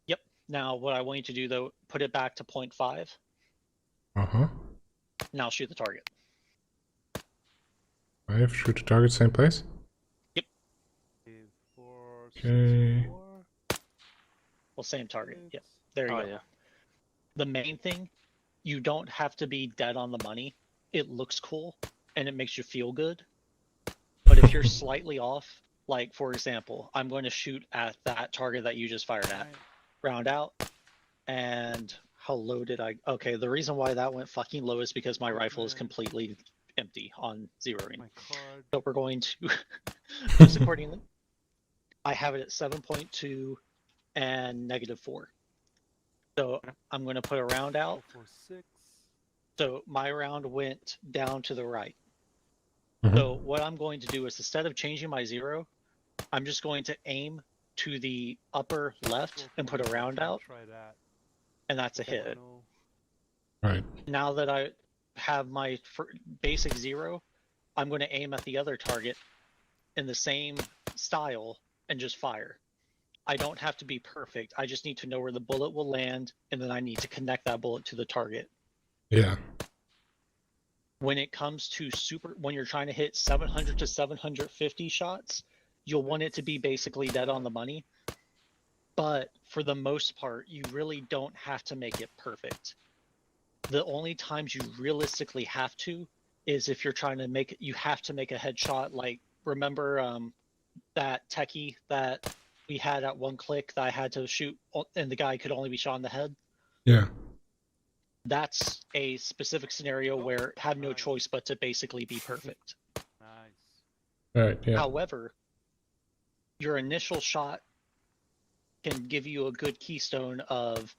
yep. Now, what I want you to do though, put it back to 0.5. Uh-huh. Now shoot the target. 5, shoot the target, same place? Okay. Well, same target. Yep. There you Oh go. yeah. The main thing, you don't have to be dead on the money. It looks cool and it makes you feel good. But if you're slightly off, like for example, I'm going to shoot at that target that you just fired at, round out, and how low did I? Okay, the reason why that went fucking low is because my rifle is completely empty on zeroing. So we're going to just accordingly. I have it at 7.2 and -4. So I'm going to put a round out. So my round went down to the right. So what I'm going to do is instead of changing my zero, I'm just going to aim to the upper left and put a round out, and that's a hit. Right. Now that I have my basic zero, I'm going to aim at the other target in the same style and just fire. I don't have to be perfect. I just need to know where the bullet will land, and then I need to connect that bullet to the target. Yeah. When it comes to when you're trying to hit 700 to 750 shots, you'll want it to be basically dead on the money. But for the most part, you really don't have to make it perfect. The only times you realistically have to is if you're trying to you have to make a headshot. Like, remember that techie that we had at one click that I had to shoot and the guy could only be shot in the head? Yeah. That's a specific scenario where I have no choice but to basically be perfect. Right, yeah. However, your initial shot can give you a good keystone of,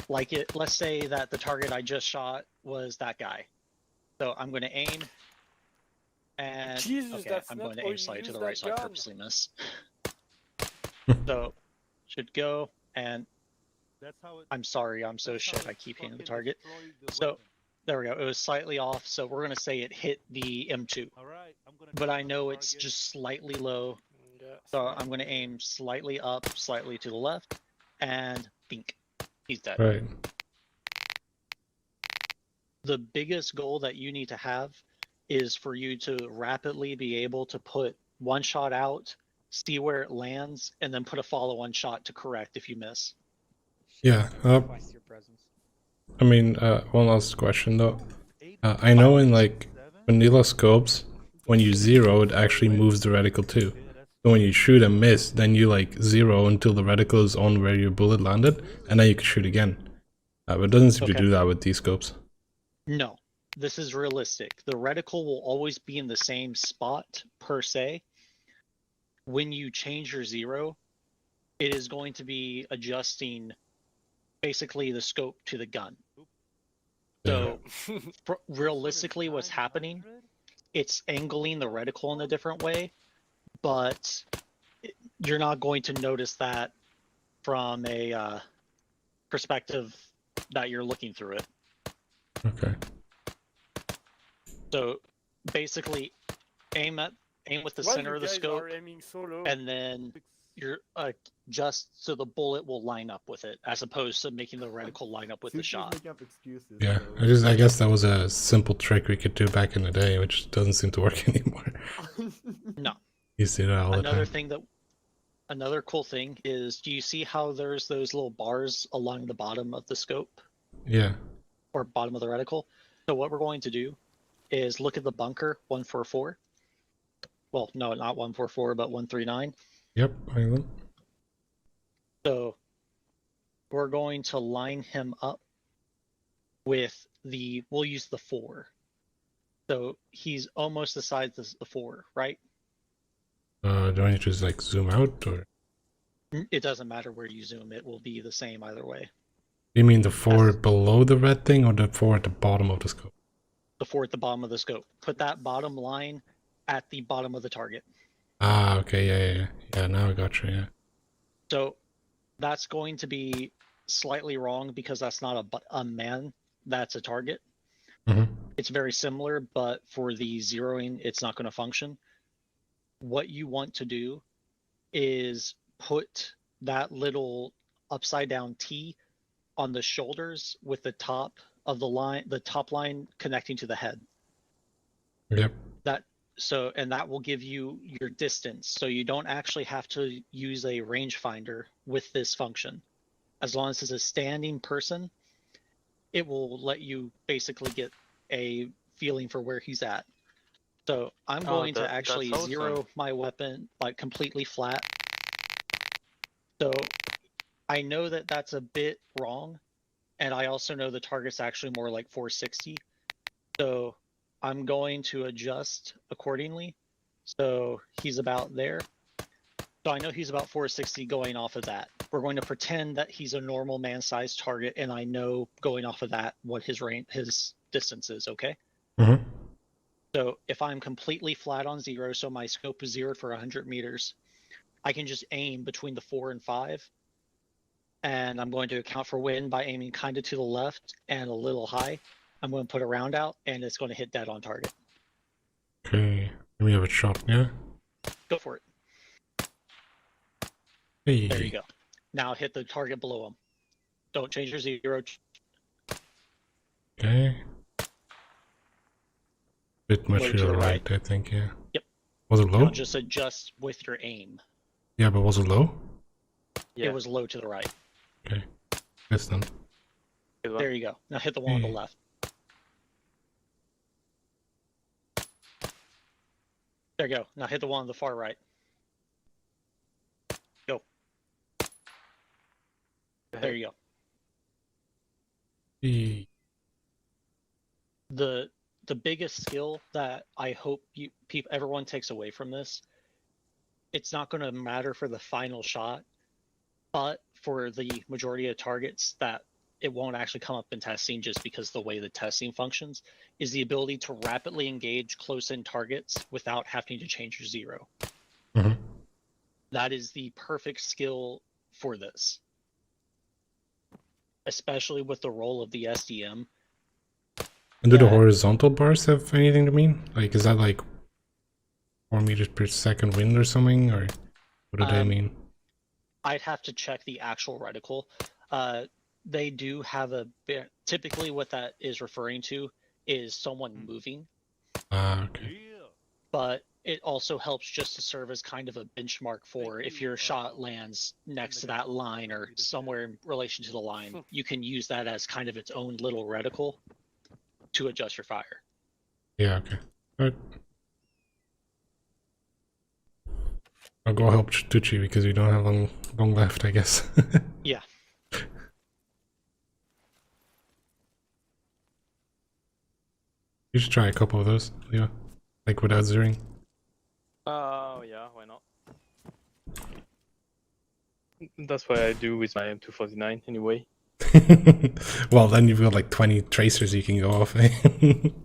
like, let's say that the target I just shot was that guy. So I'm going to aim, and Jesus, okay, that's I'm not going to how aim you slightly to use the that right so I gun. purposely miss. So, should go, and I'm sorry, I'm so shit, I keep hitting the target. So, there we go, it was slightly off, so we're going to say it hit the M2. But I know it's just slightly low, Yeah, so I'm going to aim slightly up, slightly to the left, and bink, he's dead. Right. The biggest goal that you need to have is for you to rapidly be able to put one shot out, see where it lands, and then put a follow-on shot to correct if you miss. Yeah. I mean, one last question though. I know in like vanilla scopes, when you zero, it actually moves the reticle too. So when you shoot and miss, then you like zero until the reticle is on where your bullet landed, and then you can shoot again. But it doesn't seem to do that with these scopes. No, this is realistic. The reticle will always be in the same spot per se. When you change your zero, it is going to be adjusting basically the scope to the gun. So realistically what's happening, it's angling the reticle in a different way, but you're not going to notice that from a perspective that you're looking through it. Okay. So basically aim with the center of the scope, and then you're just so the bullet will line up with it, as opposed to making the reticle line up with the shot. Yeah, I guess that was a simple trick we could do back in the day, which doesn't seem to work anymore. No. You see that all the time. Another cool thing is, do you see how there's those little bars along the bottom of the scope? Yeah. Or bottom of the reticle? So what we're going to do is look at the bunker 144. Well, no, not 144, but 139. Yep, I know. So we're going to line him up with we'll use the 4. So he's almost the size of the 4, right? Do I need to just like zoom out, or? It doesn't matter where you zoom, it will be the same either way. You mean the 4 below the red thing, or the 4 at the bottom of the scope? The 4 at the bottom of the scope. Put that bottom line at the bottom of the target. Ah, okay, yeah, now I got you, yeah. So that's going to be slightly wrong because that's not a man, that's a target. It's very similar, but for the zeroing, it's not going to function. What you want to do is put that little upside down T on the shoulders with the top of the top line connecting to the head. Yep. And that will give you your distance. So you don't actually have to use a rangefinder with this function. As long as it's a standing person, it will let you basically get a feeling for where he's at. So I'm going to actually that's awesome. zero my weapon like completely flat. So I know that that's a bit wrong. And I also know the target's actually more like 460. So I'm going to adjust accordingly. So he's about there. So I know he's about 460 going off of that. We're going to pretend that he's a normal man-sized target, and I know going off of that what his distance is, okay? Mm-hmm. So if I'm completely flat on 0, so my scope is 0 for 100 meters, I can just aim between the 4 and 5. And I'm going to account for wind by aiming kind of to the left and a little high. I'm going to put a round out, and it's going to hit dead on target. Okay, let me have a shot, yeah? Go for it. Hey. There you go. Now hit the target below him. Don't change your 0. Okay. Bit much Low to to the the right, I think, yeah. Yep. Was it low? Now just adjust with your aim. Yeah, but was it low? Yeah. It was low to the right. Okay. That's done. Good one. There you go. Now hit the one on the Hey. left. There you go. Now hit the one on the far right. Go. There you go. Hey. The biggest skill that I hope everyone takes away from this, it's not going to matter for the final shot, but for the majority of targets that it won't actually come up in testing just because the way the testing functions, is the ability to rapidly engage close-in targets without having to change your 0. Mhm. That is the perfect skill for this, especially with the role of the SDM. And do the Yeah. horizontal bars have anything to mean? Like, is that like 4 meters per second wind or something? Or what do they mean? I'd have to check the actual reticle. They do have typically what that is referring to is someone moving, Ah, okay. but it also helps just to serve as kind of a benchmark for if your shot lands next to that line or somewhere in relation to the line, you can use that as kind of its own little reticle to adjust your fire. Yeah, okay. Alright. I'll go help Tucci because we don't have long left, I guess. Yeah. You should try a couple of those, Leo. Like without zeroing. Oh, yeah, why not? That's what I do with my M249 anyway. Well, then you've got like 20 tracers you can go off. Eh?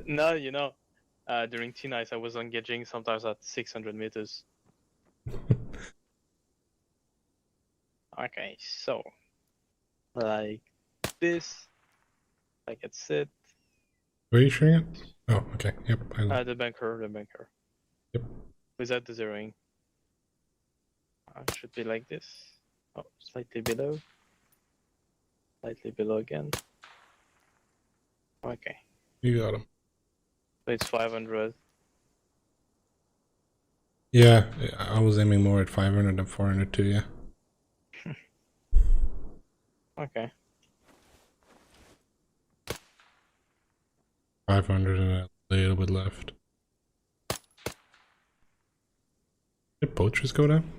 No, during T-Nights I was engaging sometimes at 600 meters. Okay, so like this, I can sit. Where are you shooting it? Oh, okay. Yep. The bunker. Yep. Without the zeroing. Should be like this. Oh, slightly below. Slightly below again. Okay. You got him. So it's 500. Yeah, I was aiming more at 500 than 400 too, yeah. Okay. 500 and a little bit left. Did poachers go down?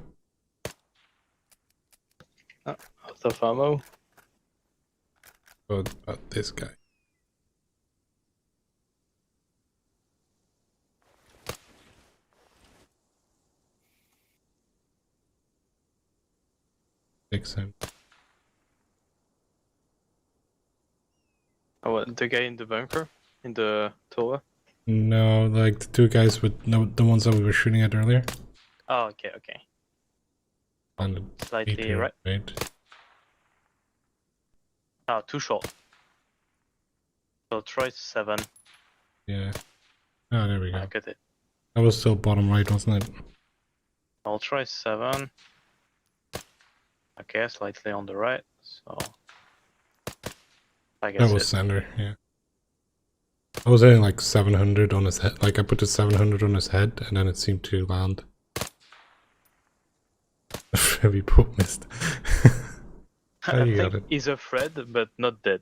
Out of ammo. Oh, about this guy. Makes sense. Oh, what, the guy in the bunker? In the tower? No, like the two guys with the ones that we were shooting at earlier. Oh, okay. On the Slightly B2, right. Oh, too short. So try 7. Yeah. Oh, there we go. Look at it. That was still bottom right, wasn't it? I'll try 7. Okay, slightly on the right, so I guess That was center, yeah. I was hitting like 700 on his head. Like I put the 700 on his head, and then it seemed to land. Heavy poop missed. Oh, I you got think it. he's afraid, but not dead.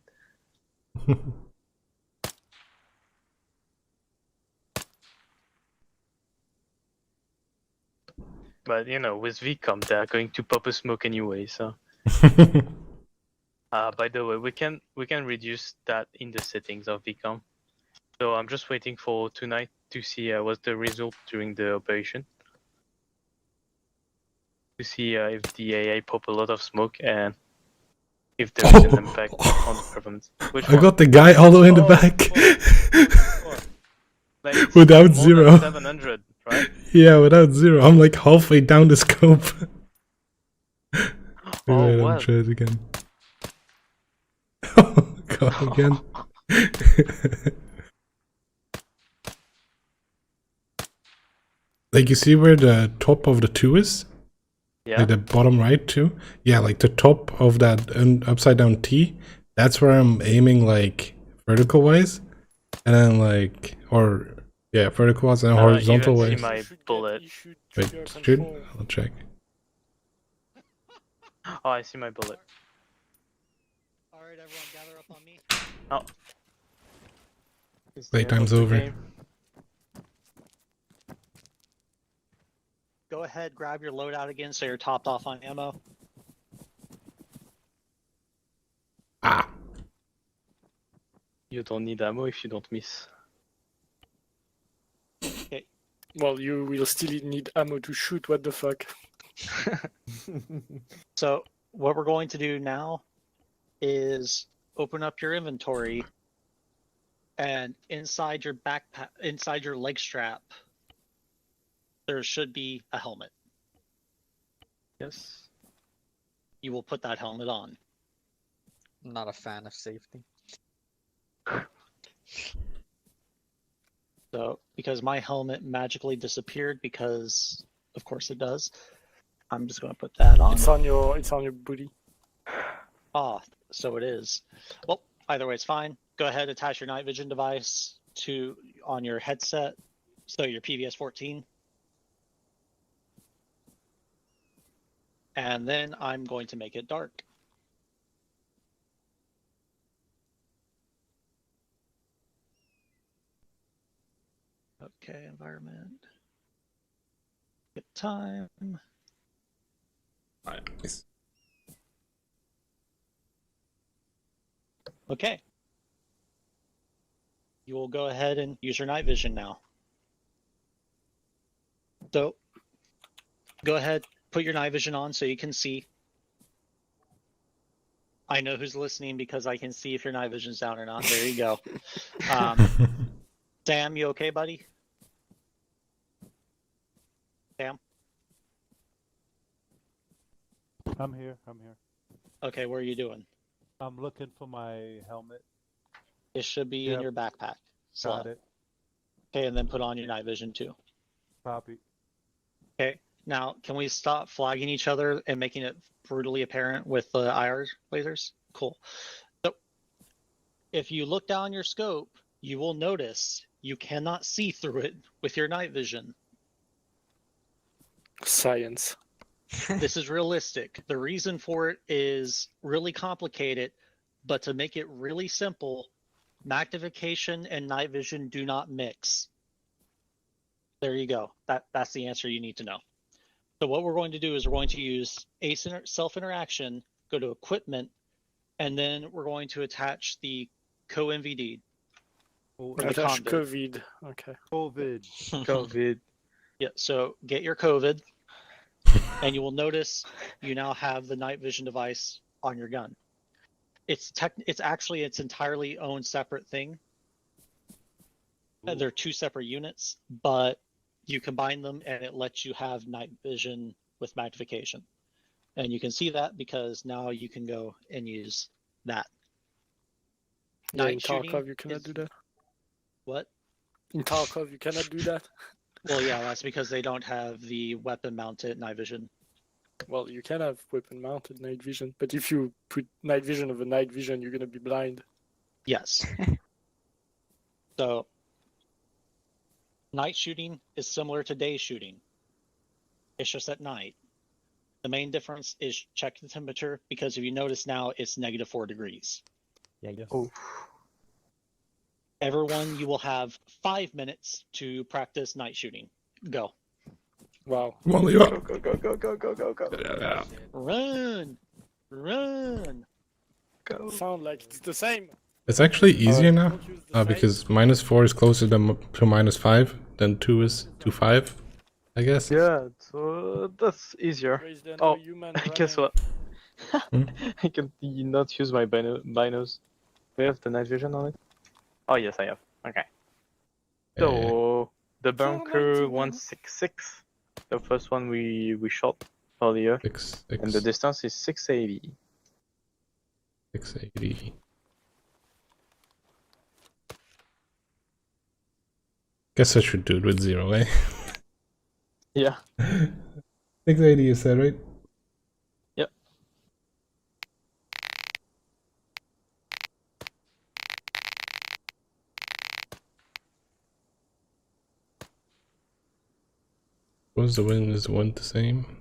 But you know, with VCOM, they're going to pop a smoke anyway. So, by the way, we can reduce that in the settings of VCOM. So I'm just waiting for tonight to see what's the result during the operation. To see if the AI pop a lot of smoke and if there is an impact on the performance. Which I one? got the guy all the way in the back. Like, it's Without more zero. than 700, right? Yeah, without zero. I'm like halfway down the scope. Oh, Wait, I'll well. try it again. Oh, God, again. Like, you see where the top of the 2 is? Yeah. Like the bottom right too? Yeah, like the top of that upside down T. That's where I'm aiming, like, vertical wise. And then, like, or, yeah, vertical wise and horizontal even see wise. my bullet. Wait, shoot? I'll check. Oh, I see my bullet. Alright, everyone, gather up on me. Oh. It's the Playtime's end of the over. game. Go ahead, grab your loadout again so you're topped off on ammo. Ah! You don't need ammo if you don't miss. Well, you will still need ammo to shoot. What the fuck? So what we're going to do now is open up your inventory, and inside your backpack, inside your leg strap, there should be a helmet. Yes. You will put that helmet on. I'm not a fan of safety. So, because my helmet magically disappeared, because of course it does, I'm just going to put that on. It's on your booty. Ah, so it is. Well, either way, it's fine. Go ahead, attach your night vision device on your headset, so your PVS 14. And then I'm going to make it dark. Okay, environment. Get time. Nice. Okay. You will go ahead and use your night vision now. So, go ahead, put your night vision on so you can see. I know who's listening because I can see if your night vision's down or not. There you go. Sam, you okay, buddy? Sam? I'm here. Okay, what are you doing? I'm looking for my helmet. It should be in Yep. your backpack slot. Got it. Okay, and then put on your night vision too. Copy. Okay, now can we stop flagging each other and making it brutally apparent with the IR lasers? Cool. So, if you look down your scope, you will notice you cannot see through it with your night vision. Science. This is realistic. The reason for it is really complicated, but to make it really simple, magnification and night vision do not mix. There you go. That's the answer you need to know. So what we're going to do is we're going to use self-interaction, go to equipment, and then we're going to attach the co-MVD. Oh, the Attach convid. COVID. Okay. COVID. COVID. Yeah, so get your COVID, and you will notice you now have the night vision device on your gun. It's actually its entirely own separate thing. They're two separate units, but you combine them and it lets you have night vision with magnification. And you can see that because now you can go and use that. Yeah, in Night shooting Tarkov you cannot is- do that. What? In Tarkov, you cannot do that. Well, yeah, that's because they don't have the weapon-mounted night vision. Well, you can have weapon-mounted night vision, but if you put night vision over night vision, you're gonna be blind. Yes. So, night shooting is similar to day shooting. It's just at night. The main difference is check the temperature, because if you notice now, it's -4 degrees. Yeah, I guess. Oh. Everyone, you will have 5 minutes to practice night shooting. Go. Wow. Well, you are. Go. Yeah. Run! Run! Go. Sound like it's the same. It's actually easier now, Don't use the same. because -4 is closer to -5 than 2 is to 5, I guess. Yeah, so that's easier. Raise the Oh, human guess running. what? Hmm? I can not use my binos. Do you have the night vision on it? Oh yes, I have. Okay. So the bunker 166, the first one we shot earlier, 6, and the distance is 680. 680. Guess I should do it with 0, eh? Yeah. 680 you said, right? Yep. Was the wind is 1 the same?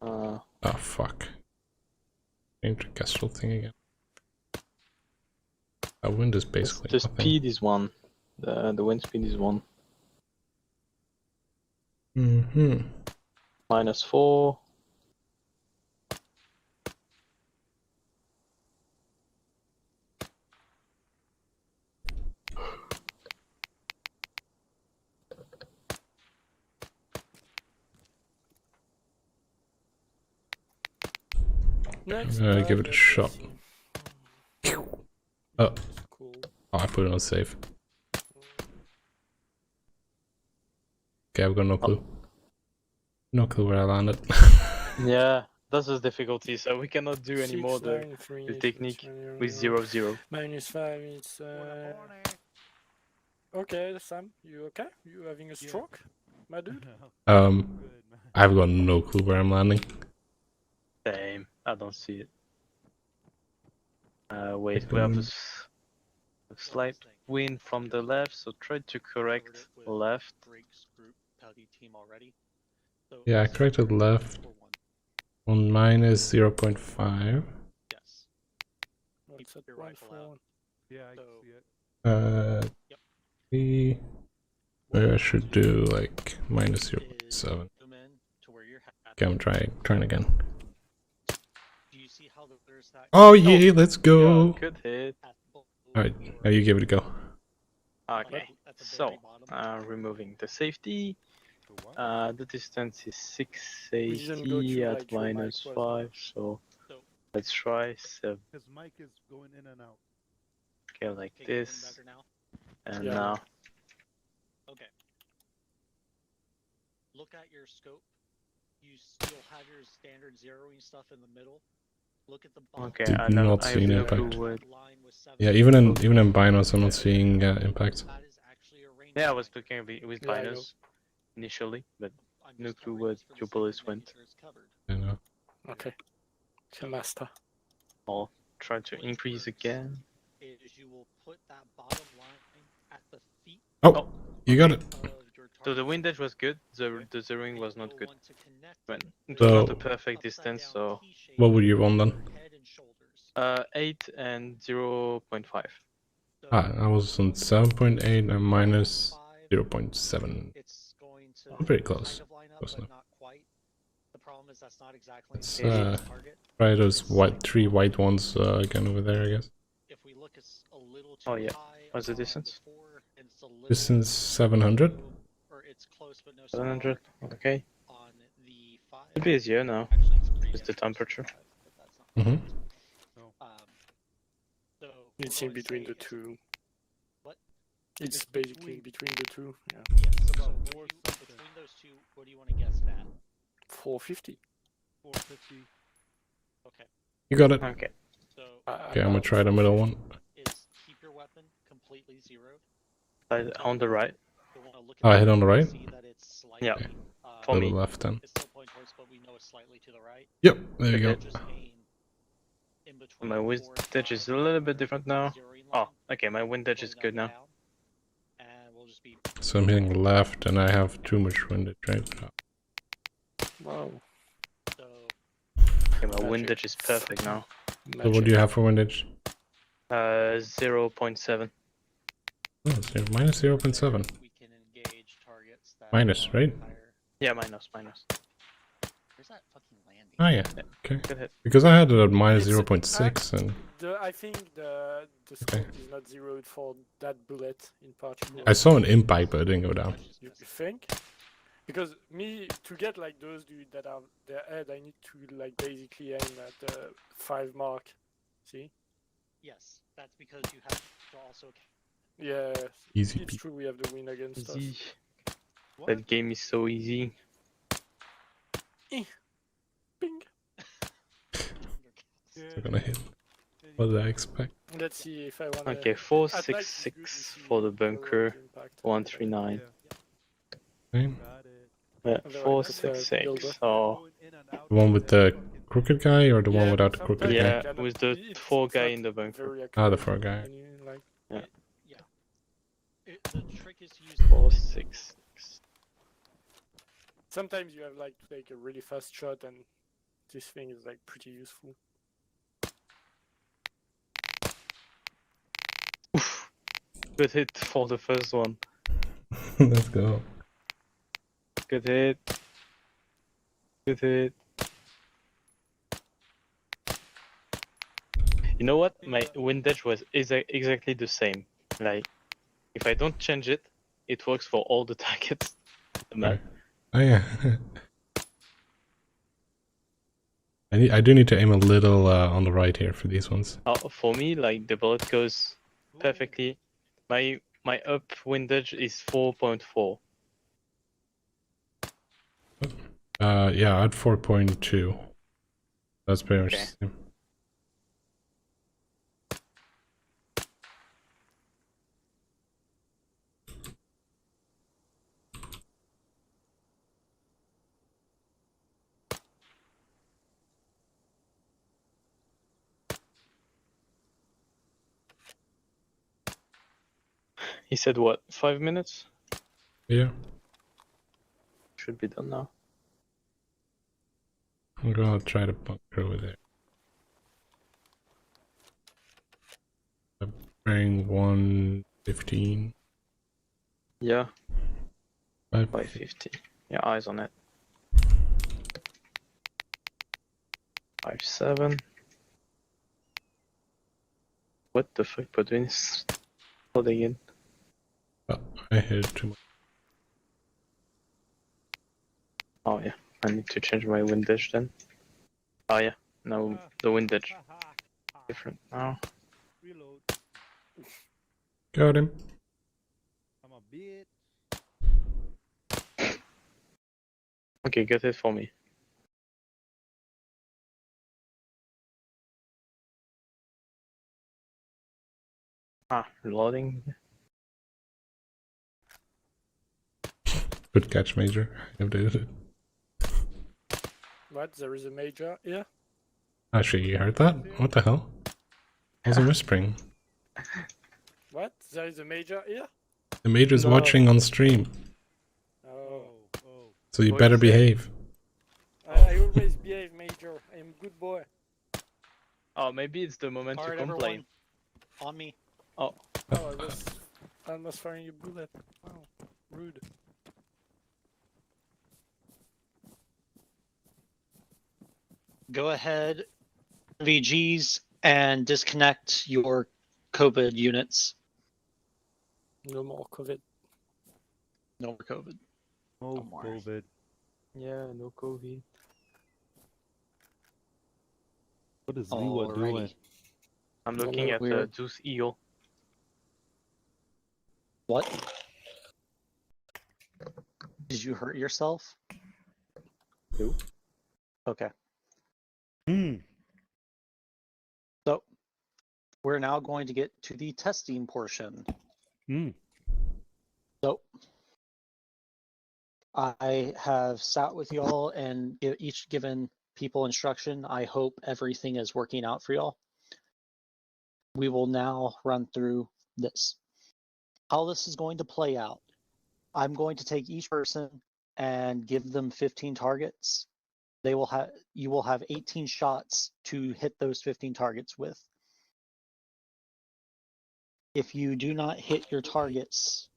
Oh fuck. Change the Kestrel thing again. Our wind is basically the nothing. speed is 1. The wind speed is 1. Mm-hmm. -4. Next, I'm gonna give it a shot. Oh, Cool. I put it on safe. Okay, I've got no clue. No clue where I landed. Yeah, that's the difficulty. So we cannot do any 6, more 9, 3, the technique with 0-0. -5, it's okay, Sam, you okay? You having a stroke, my dude? Good, man. I've got no clue where I'm landing. Same. I don't see it. Wait, we have a slight wind from the left, so try to correct left. Drake's group Pally team already. So Yeah, I corrected left on -0.5. Yes. What's at your 1 rifle for out. Yeah, I can So- see it. Yep. Maybe I should do like -0.7. Zoom in to where you're at. Okay, I'm trying again. Do you see how there's that? Oh yeah, let's go. Yeah, good hit. Alright, now you give it a go. Okay, so removing the safety. The what? The distance is We didn't go 680 to, at like, your mic was- -5, so let's try 7. His mic is going in and out. Okay, like Okay, you this, better now? and Yeah. now. Okay. Look at your scope. You'll have your standard zeroing stuff in the middle. Look at the bottom. Okay, Did I not have see an no impact. clue what- Line with 7. Yeah, even in binos, I'm not seeing impact. That is actually a range Yeah, I line. was looking at it with Yeah, I know. binos initially, but I'm no just clue covering what this for the your sake of bullets making went. sure it's covered. I know. Okay. Okay, master. I'll try to What it increase works again. Is you will put that bottom line at the feet Oh, you got it. of your So the target. windage was good, the zeroing And was you not will good. want to connect But it it So- was not a perfect upside distance, down so T-shape What would you want then? for head and shoulders. 8 and 0.5. So I was on 7.8 and minus 5, 0.7. it's going to I'm pretty close. kind of line up, Close but enough. not quite. The problem is that's not exactly It's, the target. Try those three white ones again over there, I guess. If we look, it's a little too Oh, yeah. high What's the on distance? 4, and it's a little Distance 700. low, or it's close but no 700, smaller okay. on the 5. It'll be easier now. Actually, it's pretty With the damn close to temperature. 5, but that's not Mhm. so It's what in I would between say the is- two. What? It's basically between the two. Yeah. Yes, so about what do 4 between those two, what do you want to guess that? 450. 450. Okay, You got it. Okay. so Okay, I'm gonna try the middle one. is keep your weapon weapon completely zeroed? On the right. You'll want to look Oh, I at hit the on the map right? and see that it's slightly, Yeah. To For the me. left then. It's still pointing towards, but we know it's slightly to the right. Yep, there you go. Okay. Just aim in between My 4 and windage is 5 a little bit on different the now. zeroing Oh, line, okay, my windage is going up good and now. down, and we'll just be So I'm hitting left and I have too much windage, right? Wow. so Okay, my Magic. windage is perfect now. So what do you have for windage? 0.7. Oh, it's minus 0.7. we can engage targets that Minus, are right? higher. Yeah, minus. Where's that fucking landing? Oh yeah, okay. Good hit. Because I had it at minus It's- 0.6 and I think the scope is not zeroed for that bullet in particular. I saw an impact but it didn't go down. You think? Because me, to get like those dudes that are their head, I need to like basically aim at the 5 mark. See? Yes, that's because you have to also. Yeah, Easy it's peasy. true we have the win against us. Easy. That game is so easy. Ping! It's gonna hit. What did I expect? Let's see if I wanna... Okay, At 466 night, it's good to for see the bunker. the impact. 139. Okay. Got it. Yeah, Otherwise, 466. Oh, The one with the crooked guy or the one Yeah, without the sometimes crooked you guy? yeah, cannot- with the it's 4 guy not in the bunker. very Ah, the accurate 4 guy. when you, like, The trick is to use the 466. sometimes you have like to take a really fast shot, and this thing is like pretty useful. Good hit for the first one. Let's go. Good hit. Good hit. You know what? My windage is exactly the same. Like, if I don't change it, it works for all the targets. The map. Oh yeah. I do need to aim a little on the right here for these ones. For me, like the bullet goes perfectly. My up windage is 4.4. Yeah, at 4.2. That's pretty much Okay. the same. He said what? 5 minutes? Yeah, Should be done now. I'm gonna try to bunker over there. I'm bearing 115. Yeah, 5. 550. Yeah, eyes on it. 57. What the fuck, Podwin is holding in. Oh, I hit too much. Oh yeah, I need to change my windage then. Oh yeah, now the windage different now. Reload. Got him. I'm a bit. Okay, get it for me. Loading. Good catch, Major. I updated it. What? There is a major here? Actually, you heard that? What the hell? I was whispering. What? There is a major here? The Major's No. watching on stream, Oh. so you What better is it? behave. I always behave, major. I am a good boy. Oh, maybe it's the moment Alright, to complain. everyone, on me. Oh, I was almost firing a bullet. Wow, rude. Go ahead, VGs, and disconnect your COVID units. No more COVID. No more COVID. Oh, more. COVID. Yeah, no COVID. What is Liwa doing? Alrighty. I'm No, looking no, at weird. Zeus Eagle. What? Did you hurt yourself? No. Okay. Hmm. So, we're now going to get to the testing portion. So I have sat with y'all and each given people instruction. I hope everything is working out for y'all. We will now run through this. How this is going to play out. I'm going to take each person and give them 15 targets. You will have 18 shots to hit those 15 targets with. If you do not hit your targets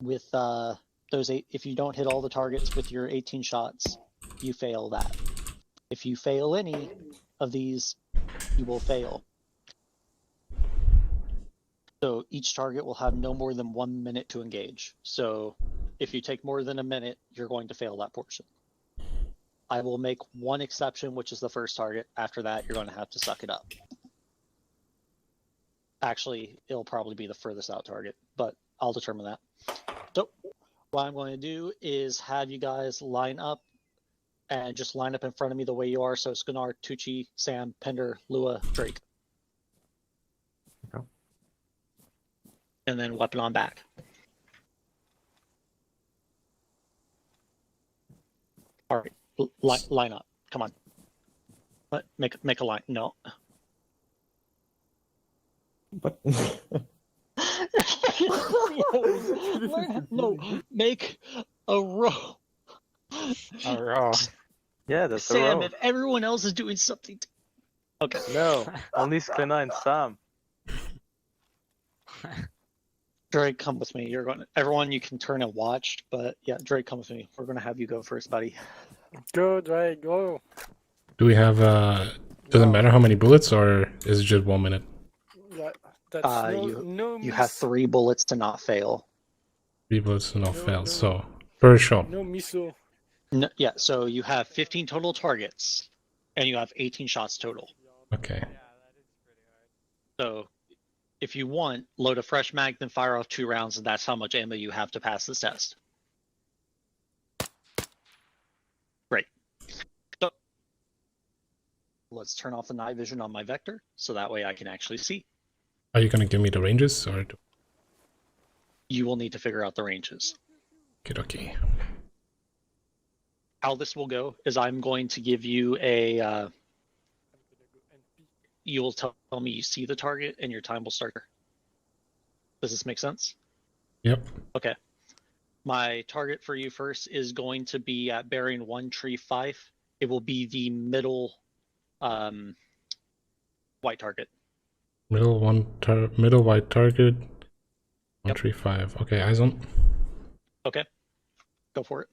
with if you don't hit all the targets with your 18 shots, you fail that. If you fail any of these, you will fail. So each target will have no more than 1 minute to engage. So if you take more than a minute, you're going to fail that portion. I will make one exception, which is the first target. After that, you're going to have to suck it up. Actually, it'll probably be the furthest out target, but I'll determine that. So what I'm going to do is have you guys line up and just line up in front of me the way you are. So Scanar, Tucci, Sam, Pender, Lua, Drake. Okay. And then weapon on back. All right, line up. Come on. Make a line. No. But No, make a row. A row. Yeah, that's a Sam, row. if everyone else is doing something. Okay. No, only Sklena and Sam. Drake, come with me. You're going. Everyone, you can turn and watch, but yeah, Drake, come with me. We're going to have you go first, buddy. Go, Drake, go. Do we have doesn't matter how many bullets, or is it just 1 minute? Yeah, that's You have 3 bullets to not fail. 3 bullets to not No, fail. no. So per shot. No miso. No, yeah, so you have 15 total targets, and you have 18 shots total. Okay. So if you want, load a fresh mag, then fire off 2 rounds, and that's how much ammo you have to pass this test. Great. So let's turn off the night vision on my vector, so that way I can actually see. Are you gonna give me the ranges, or? You will need to figure out the ranges. Okay. How this will go is I'm going to give you a... you will tell me you see the target, and your time will start. Does this make sense? Yep. Okay. My target for you first is going to be at bearing 135. It will be the middle white target. Middle middle white target. 135. Okay, eyes on. Okay. Go for it.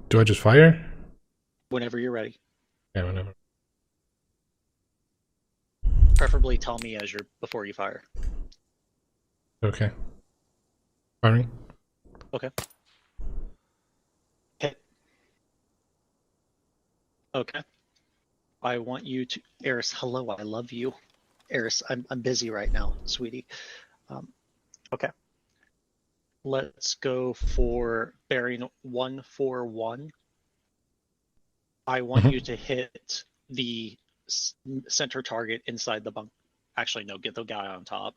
Do I just fire? Whenever you're ready. Yeah, whenever. Preferably tell me before you fire. Okay. Firing. Okay. Hit. Okay. I want you to... Eris, hello, I love you. Eris, I'm busy right now, sweetie. Okay. Let's go for bearing 141. I want you to hit the center target inside the bunk. Actually, no, get the guy on top.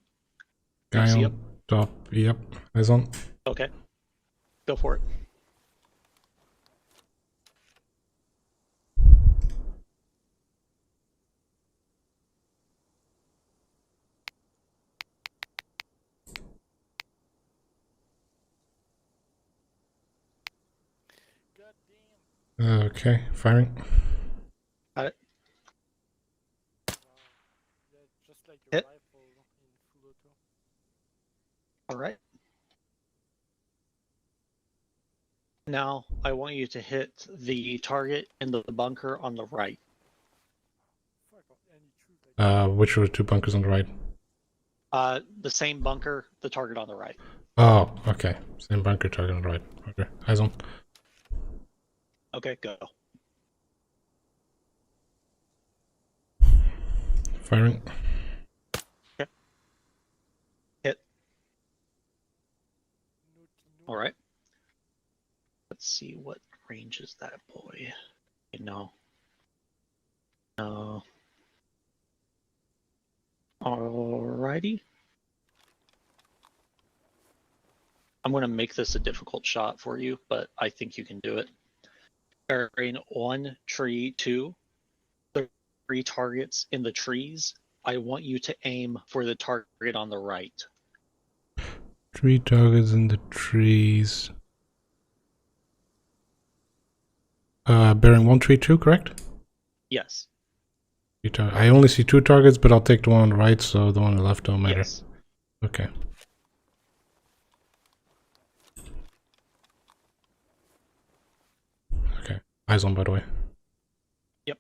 Guy see on him? top. Yep. Eyes on. Okay. Go for it. Okay, firing. Got it. Just like Hit. rifle in full auto. All right. Now, I want you to hit the target in the bunker on the right. Fuck, and he choose like Which were the 2 bunkers on the right? The same bunker, the target on the right. Oh, okay. Same bunker, target on the right. Okay, eyes on. Okay, go. Firing. Okay. Hit. All right. Let's see what range is that boy. No. No. Alrighty. I'm going to make this a difficult shot for you, but I think you can do it. Bearing 1, tree 2, 3 targets in the trees. I want you to aim for the target on the right. 3 targets in the trees. Bearing 1, tree 2, correct? Yes. I only see 2 targets, but I'll take the one on the right, so the one on the left don't matter. Yes. Okay. Okay. Eyes on, by the way. Yep.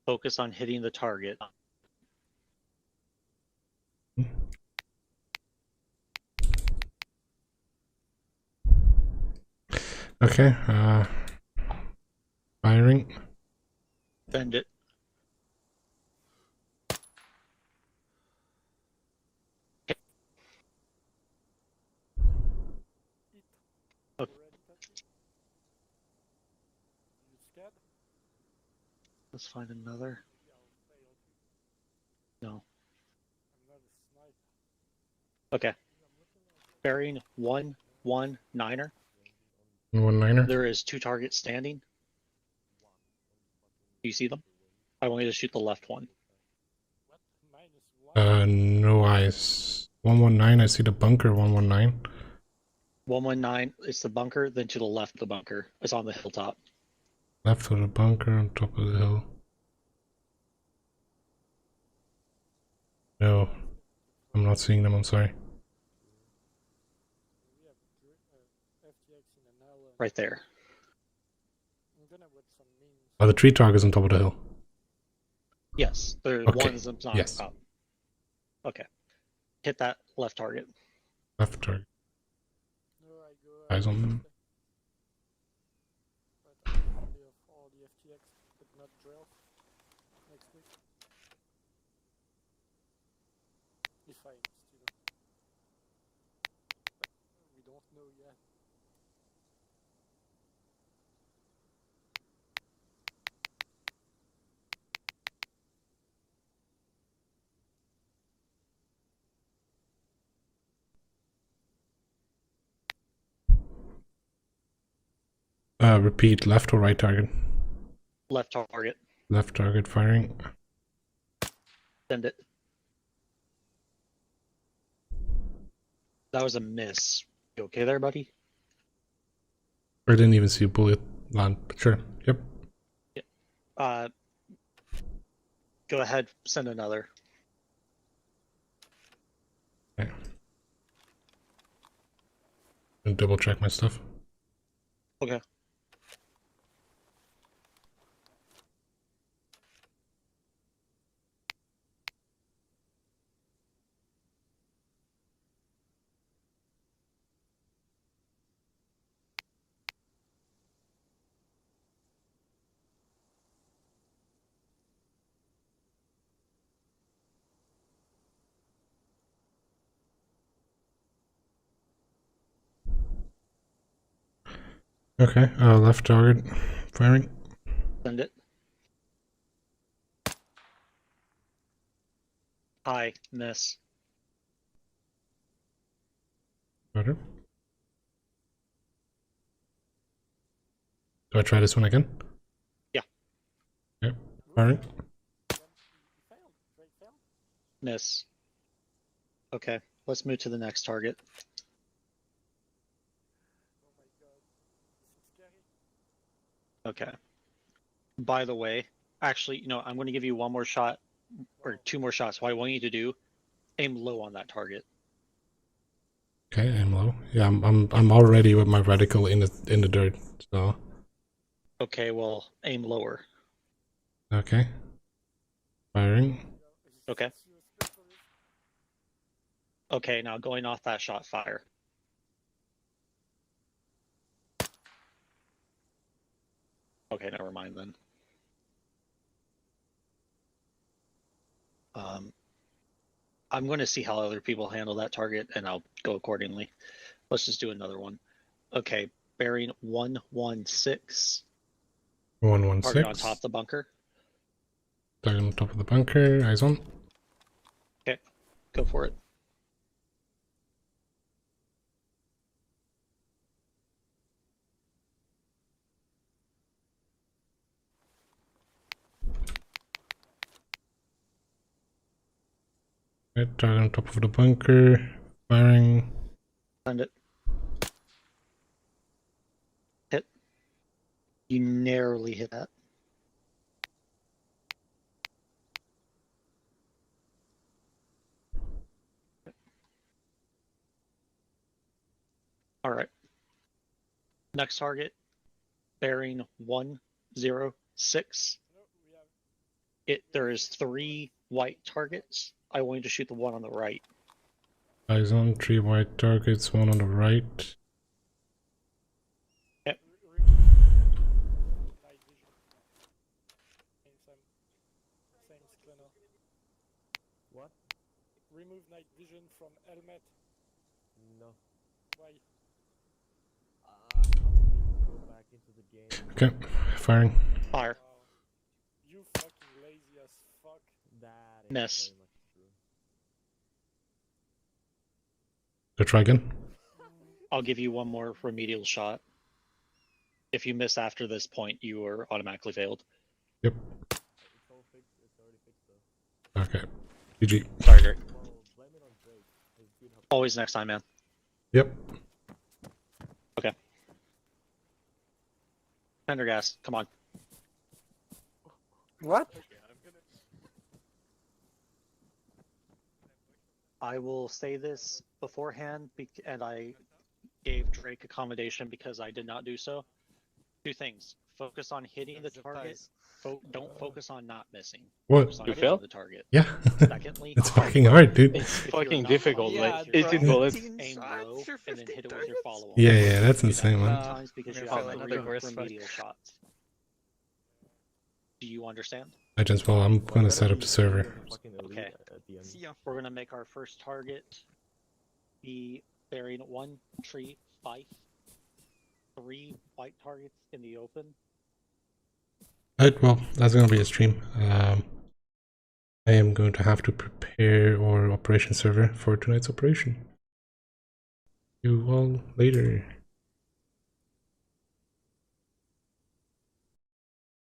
Focus on hitting the target. Okay, firing. Bend it. Okay. Let's find another. No. Okay. Bearing 1, 1, 9er. 1-9er. There is 2 targets standing. Do you see them? I want you to shoot the left one. No eyes. 119, I see the bunker, 119. 119, it's the bunker, then to the left of the bunker. It's on the hilltop. Left of the bunker, on top of the hill. No. I'm not seeing them, I'm sorry. Right there. Are the 3 targets on top of the hill? Yes, there Okay, one's not yes. up. Okay. Hit that left target. Left target. Eyes on them. Repeat, left or right target? Left target. Left target firing. Send it. That was a miss. You okay there, buddy? I didn't even see a bullet land, but sure. Yep. Go ahead, send another. Okay. And double check my stuff. Okay. Okay, left target firing. Send it. High, miss. Better. Do I try this one again? Yeah. Okay, firing. Miss. Okay, let's move to the next target. Okay. By the way, actually, I'm going to give you one more shot, or 2 more shots. What I want you to do, aim low on that target. Okay, aim low. Yeah, I'm already with my reticle in the dirt. So. Okay, well, aim lower. Okay. Firing. Okay. Okay, now going off that shot, fire. Okay, never mind then. I'm going to see how other people handle that target, and I'll go accordingly. Let's just do another one. Okay, bearing 116. 116. Target on top of the bunker. Target on top of the bunker. Eyes on. Okay, go for it. Right, target on top of the bunker. Firing. Send it. Hit. You narrowly hit that. All right. Next target, bearing 106. There is 3 white targets. I want you to shoot the one on the right. Eyes on. 3 white targets. 1 on the right. Yep. What? Remove night vision from helmet. No. Why? I need to go back into the game. Okay, firing. Fire. You fucking lazy as fuck. That is Miss. very much true. So try again. I'll give you one more remedial shot. If you miss after this point, you are automatically failed. Yep. It's all fixed. It's already fixed though. Okay. GG. Sorry, Drake. Well, blame it on Drake. His good help. Always next time, man. Yep. Okay. Pendergast, come on. What? I will say this beforehand, and I gave Drake accommodation because I did not do so. 2 things. Focus on hitting the target. Don't focus on not missing. What? Focus on You hitting failed? the target. Yeah. Secondly, It's fucking hard, dude. It's if you're fucking not difficult. confident Like with your 18 target, bullets. aim low and then hit it with your follow-on. Yeah, yeah, that's Do that insane, many man. times because you I'm have gonna 3 fail another remedial shots. Do you understand? I just, well, I'm gonna set up the server. Okay. See ya. We're gonna make our first target be bearing 135. 3 white targets in the open. Alright, well, that's gonna be a stream. I am going to have to prepare our operation server for tonight's operation. See you all later.